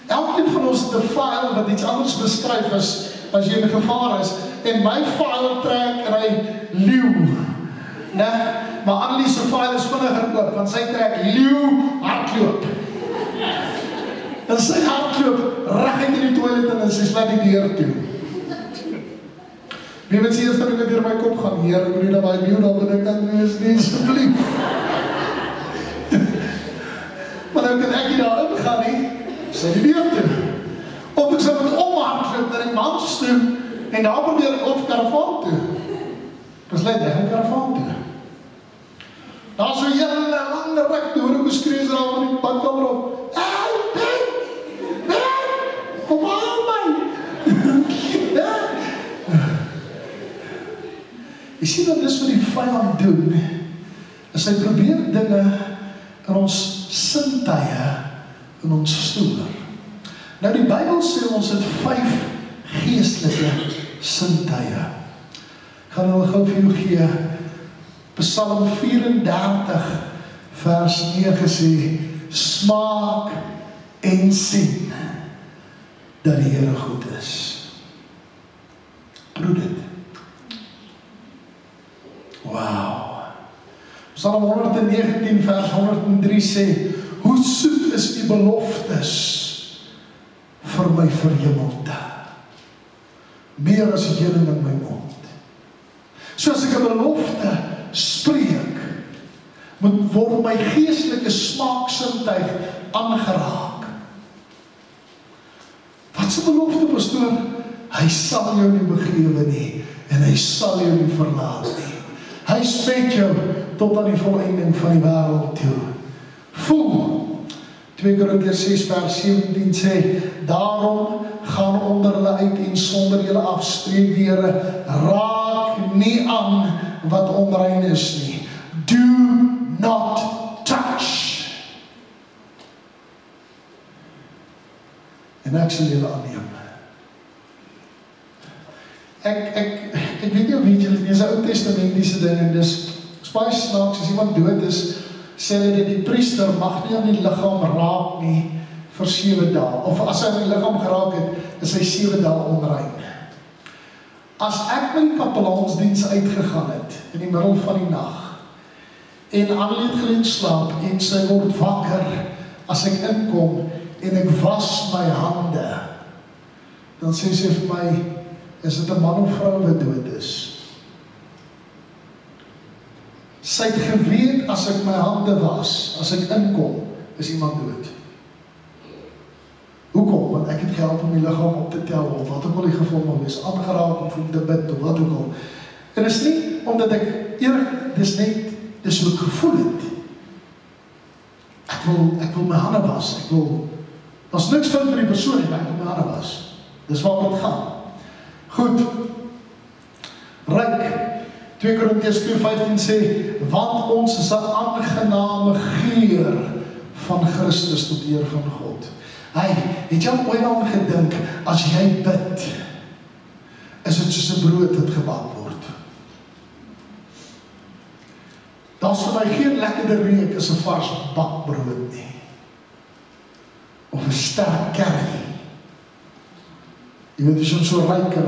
elkeen van ons het 'n file wat iets anders beskryf as jy in gevaar is, en my file trek en hy leeuw, maar Annelie se file is vinniger oop, want sy trek leeuw hardloop, en sy hardloop reguit in die toilet en sy sluit die deur toe. Wie weet sy eerste ding wat deur my kop gaan, Heer, ek moet nie dat my leeuw daar binne kan wees nie, asseblief. Maar nou kan ek nie daar ingaan nie, sy die deur toe. Of ek sy moet omhardloop na die mans toe, en daar probeer of karavaan toe. Besluit, ek gaan karavaan toe. Daar so hele lange rek toe, hoor ek beskrees daar van die badkamer op. Ben, kom aan my. Jy Jy sien dat dis wat die vyand doen, is hy probeer dinge in ons sintuie in ons stoor. Nou die Bybel sê ons het 5 geestelike sintuie. Ek gaan hulle gou vir jou gee. Psalm 34 vers 9 sê, smaak en sien dat die Here goed is. Proe dit. Wow. Psalm 119 vers 103 sê, hoe soet is die beloftes vir my verhemelte, meer as die heuning in my mond. So as ek 'n belofte spreek, word my geestelike smaaksintuig aangeraak. Wat is 'n belofte, pastoor? Hy sal jou nie begewe nie, en hy sal jou nie verlaat nie. Hy is met jou tot aan die volleinding van die wêreld toe. Voel, 2 Korintiërs 6 vers 17 sê, daarom gaan onder hulle uit en sonder julle afstreek die Here, raak nie aan wat onrein is nie. Do not touch. En ek sal julle aanneem. Ek weet nie of weet julle, dis 'n Ou Testamentiese ding, en dis baie snaaks, as iemand dood is, sê hulle dat die priester mag nie aan die liggaam raak nie vir 7 dae, of as hy aan die liggaam geraak het, is hy 7 dae onrein. As ek my kapelaansdiens uitgegaan het, in die middel van die nag, en Annelie het gelê slaap, en sy word wakker, as ek inkom, en ek was my hande, dan sê sy vir my, is dit 'n man of vrou wat dood is? Sy het geweet, as ek my hande was, as ek inkom, is iemand dood. Hoekom? Want ek het gehelp om die liggaam op te tel, of wat ook al die geval mag wees, aangeraak om te bid, of wat ook al. En is nie, omdat ek eerlijk, dis hoe ek gevoel het. Ek wil my hande was, daar's niks fout met die persoon, maar ek wil my hande was. Dis waar het gaan. Goed, ryk, 2 Korintiërs 2:15 sê, want ons is 'n aangename geur van Christus tot eer van God. Hey, het jy ooit aan gedink, as jy bid, is dit soos 'n brood wat gebak word? Daar's vir my geen lekkerder reuk as 'n vars bakbrood nie. Of 'n sterk curry. Jy weet, as jy hom so ryk en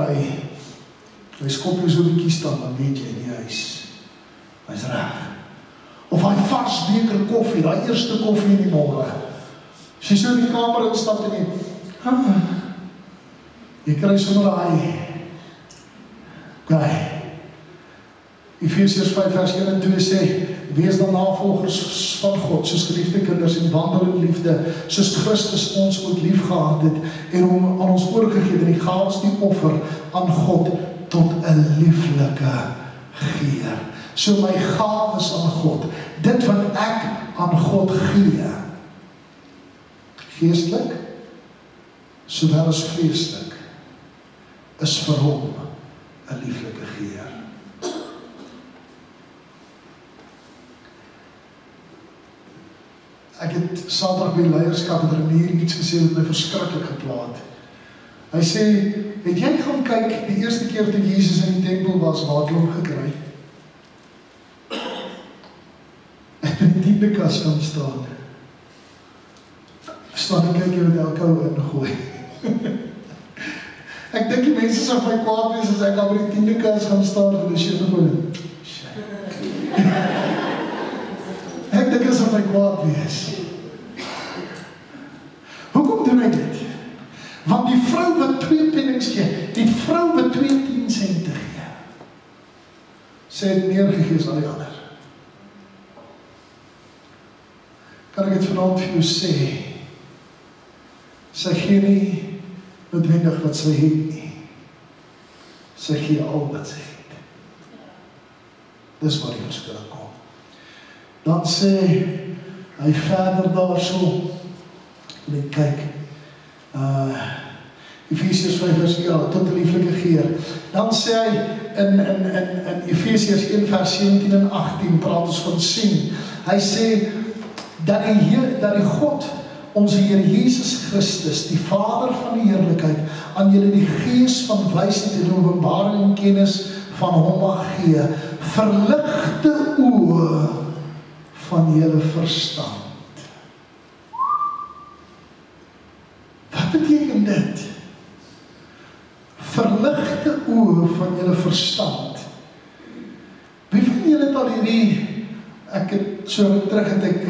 hy skop jy so 'n bietjie staan, dan weet jy nie, hy's reg. Of hy vars beker koffie, daai eerste koffie in die môre. As jy so in die kamer instap en jy kry sommer daai, Efesiërs 5 vers 1 en 2 sê, wees dan navolgers van God, soos geliefde kinders, en wandel in liefde, soos Christus ons ook lief gehad het, en hom aan ons oorgegee het, en die gawes die offer aan God, tot 'n lieflike geur. So my gawes aan God, dit wat ek aan God gee, geestelik, sowel as vleeslik, is vir hom 'n lieflike geur. Ek het Saterdag by leierskap het Renier iets gesê wat my verskriklik gepla het. Hy sê, het jy gaan kyk die eerste keer toe Jesus in die tempel was, waar het hom gekry? Ek het in die 10de kas gaan staan. Staan en kyk jy wat elke ou ingooi. Ek dink die mense sal my kwaad wees as ek al by die 10de kas gaan staan en die shit ingooi. Ek dink as my kwaad wees. Hoekom doen hy dit? Want die vrou wat 2 pennings gee, die vrou wat 2 10 sente gee, sy het meer gegee as al die ander. Kan ek dit vanaand vir jou sê, sy gee nie noodwendig wat sy het nie, sy gee al wat sy het. Dis waar die verskil kom. Dan sê hy verder daar so, en ek kyk, Efesiërs 5 vers 1, tot 'n lieflike geur. Dan sê hy in Efesiërs 1 vers 17 en 18, praat ons van sien. Hy sê dat die God, onze Here Jesus Christus, die Vader van die heerlikheid, aan julle die gees van wysheid en openbaring en kennis van hom mag gee, verligte oë van julle verstand. Wat beteken dit? Verligte oë van julle verstand. Wie van julle het al hierdie, ek het so terug het ek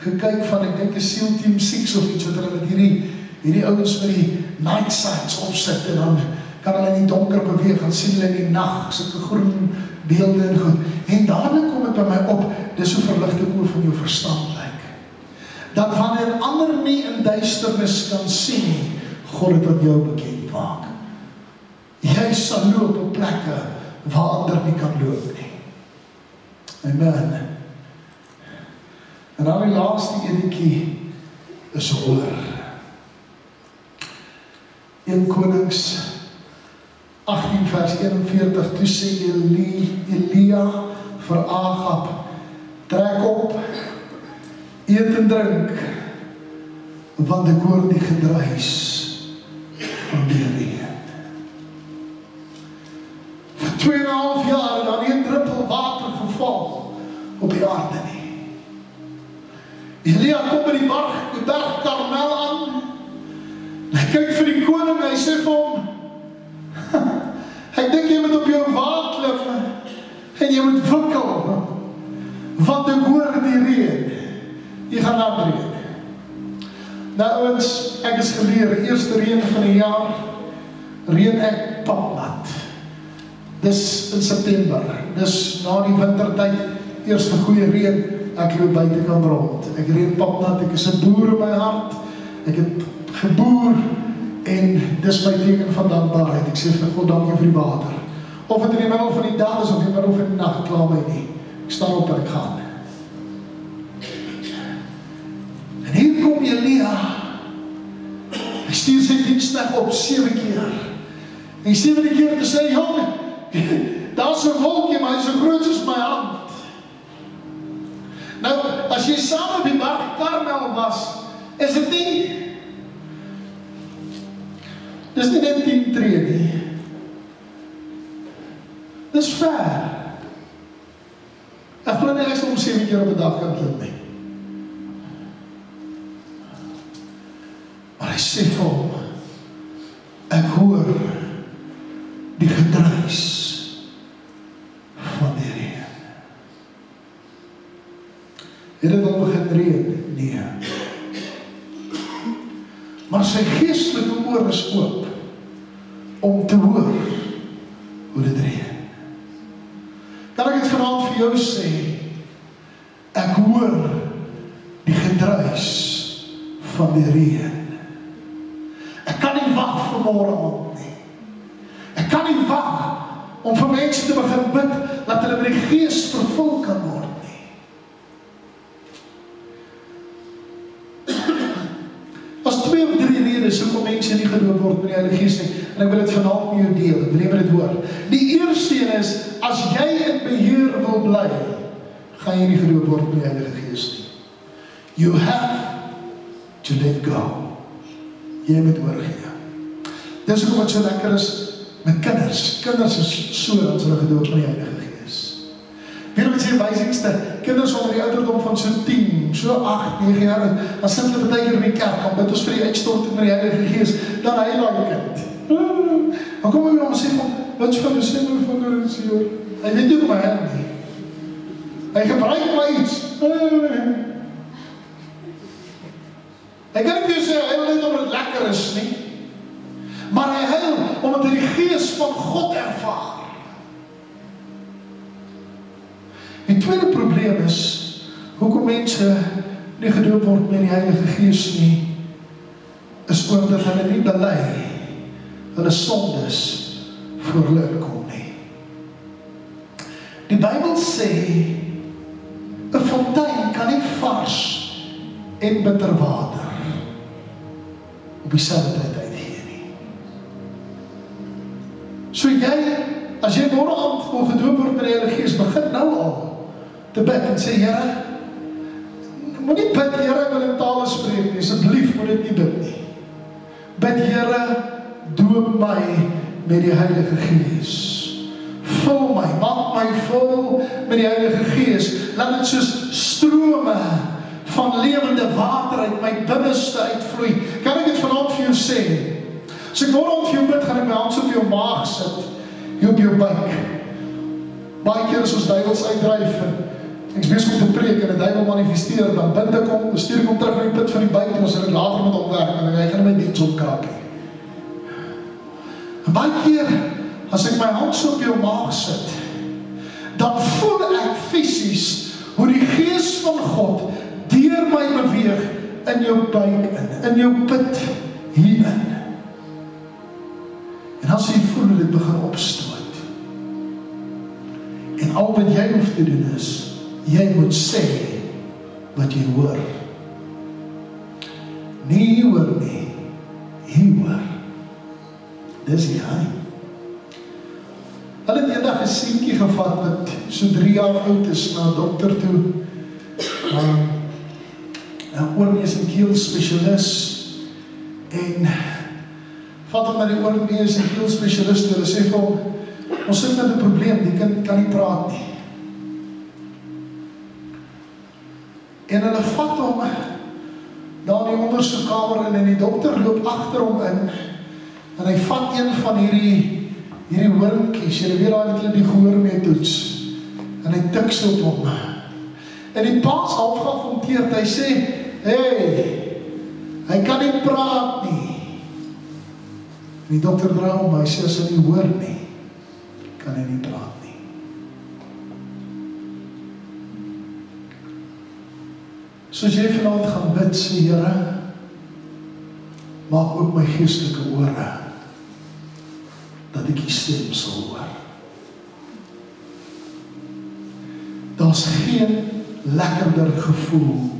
gekyk van, ek dink is SEAL Team 6 of iets, wat hulle met hierdie ouens met die night sights opsit, en dan kan hulle in die donker beweeg, en sien hulle in die nag, sulke groen beelde en goed, en dadelik kom het by my op, dis so verligte oor van jou verstand lyk, dat wanneer ander nie in duisternis kan sien, God het aan jou bekend maak. Jy sal loop op plekke, waar ander nie kan loop nie. Amen. En dan die laaste enetjie is hoor. 1 Konings 18 vers 41, toe sê Elia vir Agab, trek op, eet en drink, want ek hoor die gedruis van die reën. Vir 2,5 jaar en dan nie 'n druppel water geval op die aarde nie. Elia kom by die berg Karmel aan, en hy kyk vir die koning, hy sê vir hom, ek dink jy moet op jou wa klim, en jy moet wikkel, want ek hoor die reën, jy gaan laat reën. Nou ouens, ek is geleer, eerste reën van die jaar, reën ek papnat. Dis in September, dis na die wintertyd, eerste goeie reën, ek loop buitekant rond, ek reën papnat, ek is 'n boer in my hart, ek het geboer, en dis my teken van dankbaarheid, ek sê vir God dankie vir die water, of het in die middel van die dag is, of in die middel van die nacht, klaar my nie, ek staan op en ek gaan. En hier kom Elia, hy stuur sy diensknegt op 7 keer, en 7 keer te sê, jong, daar is 'n wolkie, maar hy is so groot soos my hand. Nou, as jy saam op die berg Karmel was, is dit nie, dis nie net 10 tree nie. Dis ver. Ek glo nie ek sal om 7 keer op 'n dag kan klim nie. Maar hy sê vir hom, ek hoor die gedruis van die reën. Het dit al begin reën? Nee. Maar sy geestelike oor is oop om te hoor hoe dit reën. Kan ek het vanaand vir jou sê, ek hoor die gedruis van die reën. Ek kan nie wag vir môreaand nie. Ek kan nie wag om vir mense te begin bid, dat hulle met die gees vervul kan word nie. As 2 of 3 redes hoekom mense nie gedoop word met die Heilige Gees nie, en ek wil dit vanaand met jou deel, ek wil nie met dit hoor. Die eerste een is, as jy in beheer wil bly, gaan jy nie gedoop word met die Heilige Gees nie. You have to let go. Jy moet oorgee. Dis hoekom het so lekker is met kinders. Kinders is so dat hulle gedoop met die Heilige Gees. Weet jy wat sê wysingste? Kinders onder die ouderdom van so 10, so 8, 9 jaar, dan sit hulle baie keer in die kerk, dan bid ons vir die uitstorting met die Heilige Gees, dan hy daai kind. Dan kom hy om sê van, wat van die sê my van die Seer? Hy weet nie hoe my hand nie. Hy gebruik my iets. Hy kan nie vir jou sê, hy wil net omdat het lekker is nie. Maar hy huil, omdat hy die gees van God ervaar. Die tweede probleem is, hoekom mense nie gedoop word met die Heilige Gees nie, is omdat hulle nie bely, hulle sondes voor hulle inkom nie. Die Bybel sê, 'n fontein kan nie vars en bitter water op dieselfde tyd uitgee nie. So jy, as jy môre aand wil gedoop word met die Heilige Gees, begin nou al te bid en sê, Here, moet nie bid, Here, ek wil in tale spreek nie, asseblief moet dit nie bid nie. Bid, Here, doop my met die Heilige Gees. Vul my, maak my vol met die Heilige Gees. Laat dit soos strome van lewende water uit my binneste uitvloei. Kan ek dit vanaand vir jou sê? As ek môre vir jou bid, gaan ek my hand op jou maag sit, hier op jou buik. Baie keer as ons duivels uitdryf en ek is besig om te preek en die duivel manifesteer, dan bind ek hom, stuur ek hom terug na die put van die buik, en ons het later met hom werk, en hy gaan my diens opkrap. En baie keer, as ek my hand so op jou maag sit, dan voel ek fisies hoe die Gees van God deur my beweeg in jou buik in jou put hierin. En as jy voel dit begin opstoot. En al wat jy hoef te doen is, jy moet sê wat jy hoor. Nie hoor nie, jy hoor. Dis die geheim. Hulle het eendag 'n seentjie gevat wat so 3 jaar oud is na 'n dokter toe. 'n oorneus en keel spesialis. En vat hom na die oorneus en keel spesialis toe. Hulle sê vir hom, ons sit met 'n probleem, die kind kan nie praat nie. En hulle vat hom daar in die ondersoekkamer in en die dokter loop agter hom in en hy vat een van hierdie hoornkies, jy weet daar wat hulle die gehoor mee toets, en hy tik so op hom. En die paas half geafronteerd, hy sê, hey, hy kan nie praat nie. En die dokter draai hom, hy sê, as hy nie hoor nie, kan hy nie praat nie. Soos jy vanaand gaan bid, sê Here, maak ook my geestelike ore, dat ek die stem sal hoor. Daar's geen lekkerder gevoel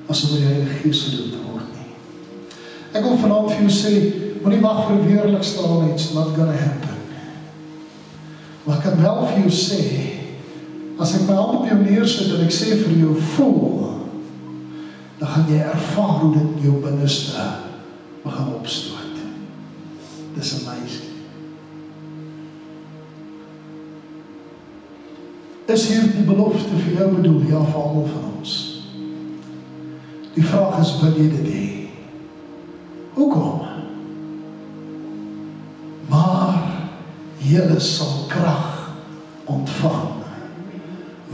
as om met die Heilige Gees gedoop te word nie. Ek wil vanaand vir jou sê, moenie wag vir 'n weerlikstaan, it's not gonna happen. Maar ek kan wel vir jou sê, as ek my hand op jou neersit en ek sê vir jou, voel, dan gaan jy ervaar hoe dit in jou binneste begin opstoot. Dis amazing. Is hier die belofte vir jou bedoel? Ja, vir almal van ons. Die vraag is, wil jy dit hê? Hoekom? Maar julle sal krag ontvang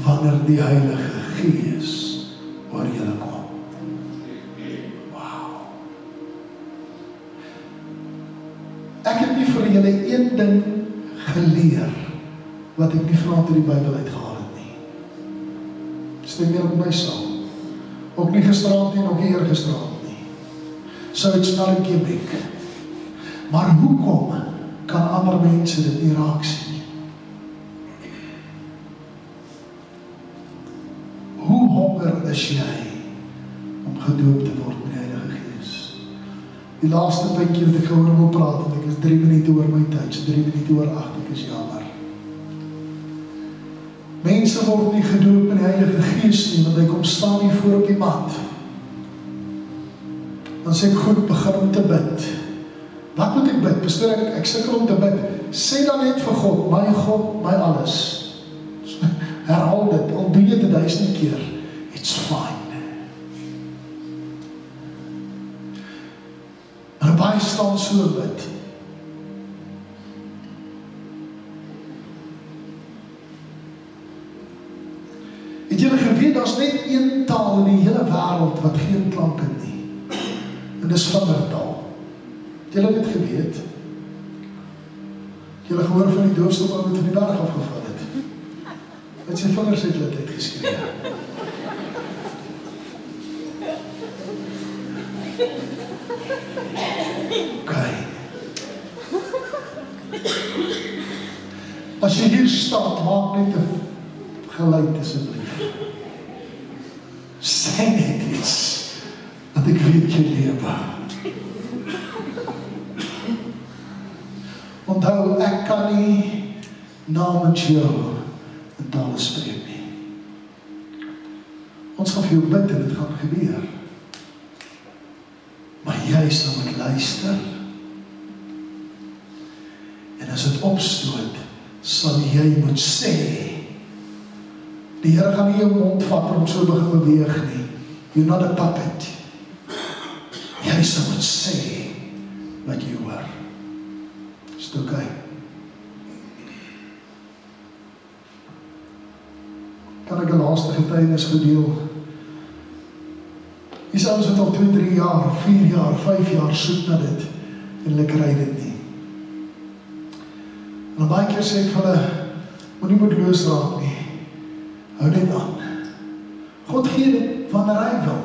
wanneer die Heilige Gees oor julle kom. Wow. Ek het nie vir julle een ding geleer wat ek nie vanaand uit die Bybel uitgehaal het nie. Stem weer op my saam. Ook nie gisterand nie, ook nie eergisterand nie. So it's not a gimmick. Maar hoekom kan ander mense dit nie raak sien? Hoe honger is jy om gedoop te word met die Heilige Gees? Die laaste puntjie wat ek gehoor wil praat, want ek is 3 minute oor my tyd, so 3 minute oor 8, ek is jammer. Mense word nie gedoop met die Heilige Gees nie, want hy kom staan nie voor op die mat. Dan sê ek, goed, begin om te bid. Wat moet ek bid? Pastoor, ek sukkel om te bid. Sê dan net vir God, my alles. Herhaal dit, al doe jy dit 1000 keer. It's fine. Maar baie staan so bid. Het julle geweet, daar is net een taal in die hele wêreld wat geen klank het nie. En dis vingertaal. Het julle dit geweet? Het julle gehoor van die doofstom wat van die berg afgeval het? Met sy vingers het hulle dit geskree. Okay. As jy hier staan, maak net 'n geluid asseblief. Sê net iets, dat ek weet jy lewe. Onthou, ek kan nie namens jou in tale spreek nie. Ons gaan vir jou bid en dit gaan gebeur. Maar jy sal moet luister. En as dit opstoot, sal jy moet sê. Die Here gaan nie jou mond vat om so begin beweeg nie. You're not a puppet. Jy sal moet sê wat jy hoor. Is dit oké? Kan ek 'n laaste getuienis gedeel? Die ouens wat al 2, 3 jaar, 4 jaar, 5 jaar soek na dit en hulle kry dit nie. En baie keer sê ek vir hulle, moenie moedeloos raak nie. Hou net aan. God gee dit wanneer hy wil.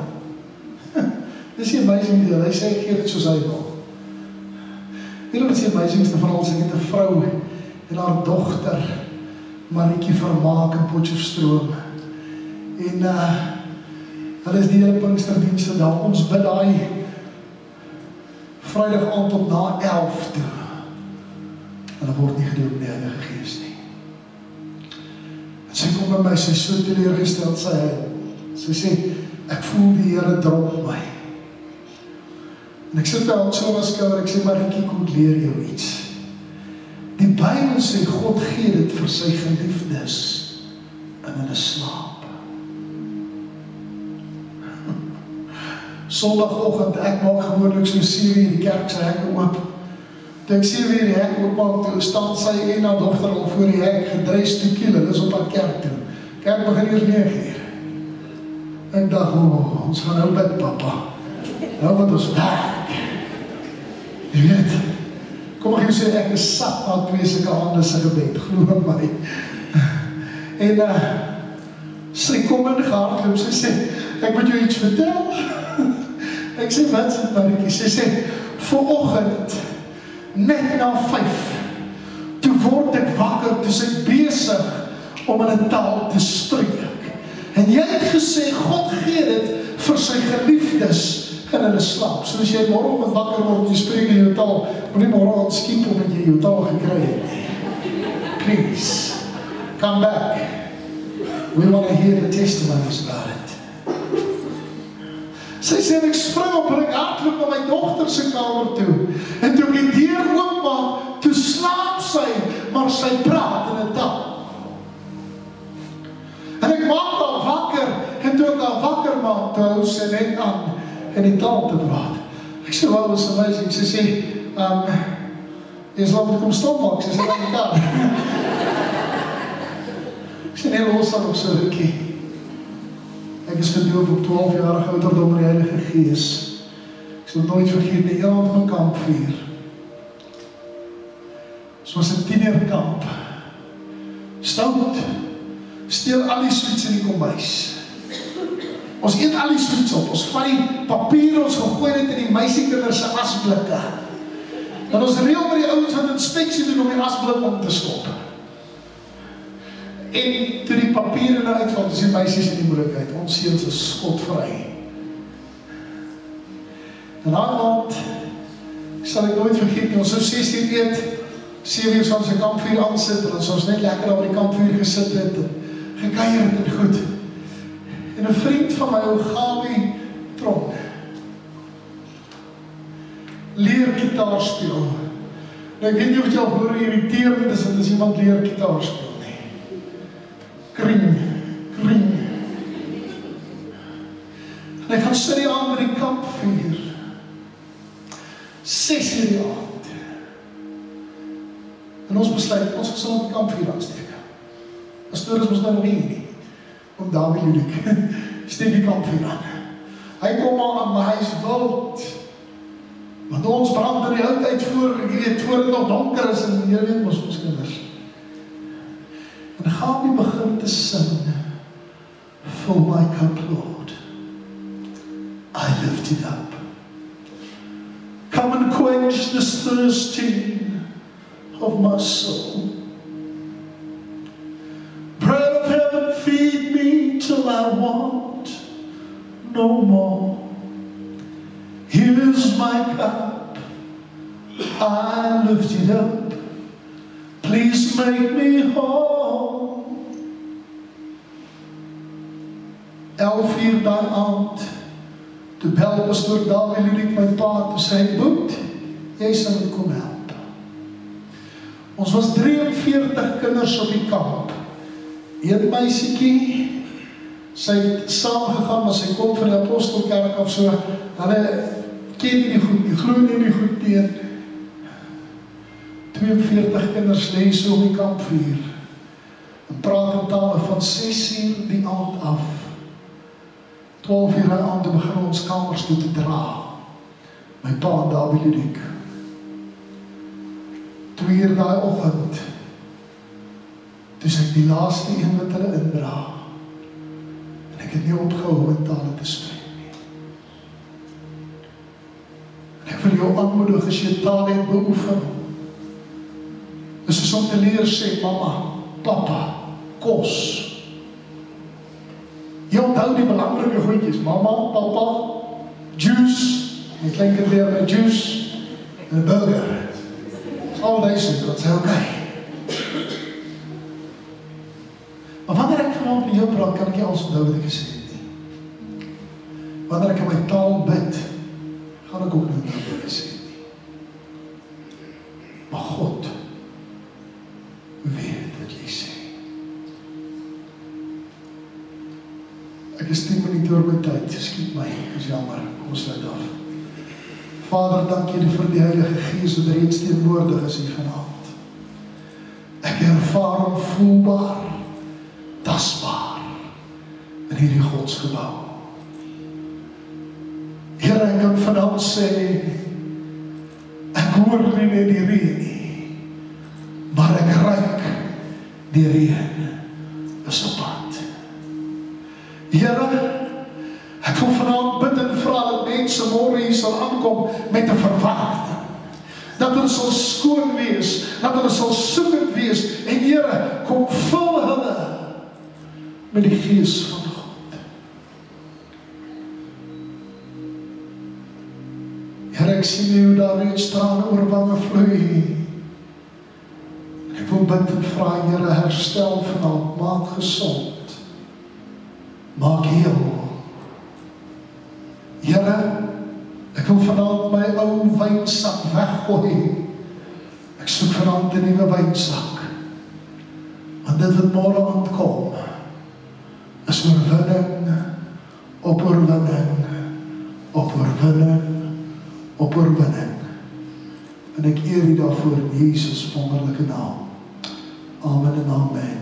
Dis die amazing deel, hy sê ek gee dit soos hy wil. Weet jy wat die amazingste van alles, ek het 'n vrou en haar dogter, Marietjie Vermaak in Potchefstroom. En hulle is die hele Pinksterdienste daar. Ons bid daai Vrydag aand op na 11 toe. Hulle word nie gedoop met die Heilige Gees nie. En sy kom by my, sy is so teleurgesteld, sy sê, ek voel die Here drop my. En ek sit by haar so op haar skouer, ek sê, Marietjie, kom ek leer jou iets. Die Bybel sê, God gee dit vir sy geliefdes in hulle slaap. Sondagoggend, ek maak gewoonlik so 7 uur die kerk sy hekke oop. Toe ek 7 uur die hek oopmaak, toe staan sy en haar dogter al voor die hek, gedreis 2 kilo, dis op haar kerk toe. Kerk begin eers 9 uur. Ek dacht, ons gaan nou bid, papa. Nou wat ons werk. Jy weet, kom ek jou sê, ek is sat na 2 sulke hande se gebed, glo my. En sy kom in gehardloop, sy sê, ek moet jou iets vertel. Ek sê, wat, Marietjie? Sy sê, vanoggend, net na 5, toe word ek wakker, toe sy besig om in 'n taal te spreek. En jy het gesê, God gee dit vir sy geliefdes in hulle slaap. So as jy môreoggend wakker word, jy spreek in jou taal, moenie môre aan skiep omdat jy jou taal gekry het. Please, come back. We want to hear the testimonies about it. Sy sê, ek spring op en ek hardloop na my dogter se kamer toe. En toe ek die deur oopmaak, toe slaap sy, maar sy praat in 'n taal. En ek maak haar wakker, en toe ek haar wakker maak, toe hou sy net aan in die taal te praat. Ek sê, wow, dat is amazing. Sy sê, jy sal moet kom stom maak, sy sê, dat ek kan. Ek sê, nee, los dan op so rukkie. Ek is gedoop op 12-jarige ouderdom met die Heilige Gees. Ek sal nooit vergeet, die een op my kampvuur. So was 'n tienerkamp. Stout, steel al die sweets in die kombuis. Ons eet al die sweets op, ons vat die papier, ons gegooi dit in die meisiekinders se asblikke. En ons reël met die ouens wat inspeksie doen om die asblik om te stop. En toe die papiere nou uitval, dis die meisies in die moeilikheid, ons seuns is skotvry. En daai aand, sal ek nooit vergeet nie, ons sou 6 uur eet, 7 uur ons 'n kampvuur aansit, en ons net lekker daar by die kampvuur gesit het, en gekuier het en goed. En 'n vriend van my, ou Gawie Tronk, leer gitaar speel. Nou ek weet nie of jy al hoor irriterend is, want as iemand leer gitaar speel. Kring, kring. En ek gaan sit die aand by die kampvuur. 6 uur die aand. En ons besluit, ons sal op die kampvuur aansteek. Pastoor is ons nou nog nie. Om Dawie Ludik, steek die kampvuur aan. Hy kom maar aan, maar hy is wild. Want ons brand in die hout uitvoer, jy weet, voor het nog donker is, en jy weet ons kinders. En Gawie begin te sing, Fill my cup, Lord, I lift it up. Come and quench this thirsting of my soul. Bread of heaven, feed me till I want no more. Here's my cup, I lift it up. Please make me whole. 11:00 daai aand, toe bel pastoor Dawie Ludik my pa, toe sê hy, Boet, jy sal my kom help. Ons was 43 kinders op die kamp. Een meisiekie, sy het saamgegaan, maar sy kom van die Apostelkerk of so, hulle ken nie die goed, die glo nie die goed nie. 42 kinders lees so op die kampvuur, en praat in tale van 6:00 die aand af. 12:00 die aand begin ons kamers toe te dra. My pa en Dawie Ludik. 2:00 daai oggend, toe is ek die laaste een wat hulle indra. En ek het nie opgehou in tale te spreek nie. En ek wil jou aanmoedig as jy taal het beoefen. Dis soos om te leer sê, mama, papa, kos. Jy onthou die belangrike goedjies, mama, papa, juice, jy klein kind leer met juice, en 'n burger. Al deze, dat is oké. Maar wanneer ek vanavond met jou praat, kan ek nie alles onthou wat ek gesê het nie. Wanneer ek in my taal bid, gaan ek ook nie onthou wat ek gesê het nie. Maar God weet wat jy sê. Ek is 10 minute oor my tyd, skiet my, is jammer, kom ons sluit af. Vader, dankie vir die Heilige Gees wat reeds teenwoordig is hier vanavond. Ek ervaar hom voelbaar, tasbaar in hierdie godsgebou. Here, ek kan vanavond sê, ek hoor nie net die reën nie, maar ek ruik die reën is op pad. Here, ek wil vanavond bid en vra dat mense môre hier sal aankom met 'n verwagting. Dat hulle sal skoon wees, dat hulle sal soekend wees, en Here, kom vul hulle met die Gees van God. Here, ek sien hoe daar reeds trane oor wange vloei. Ek wil bid en vra, Here, herstel vanavond, maak gesond, maak heel. Here, ek wil vanavond my ou wynsak weggooi. Ek soek vanavond 'n nuwe wynsak. Want dit wat môre aankom, is oorwinning, op oorwinning, op oorwinning, op oorwinning. En ek eer U daarvoor in Jesus wonderlike naam. Amen en amen.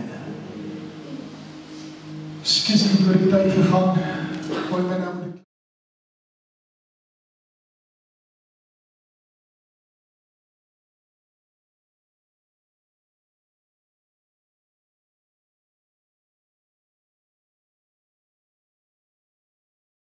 Ekskuus, ek het oor die tyd gegaan. Gooi my nou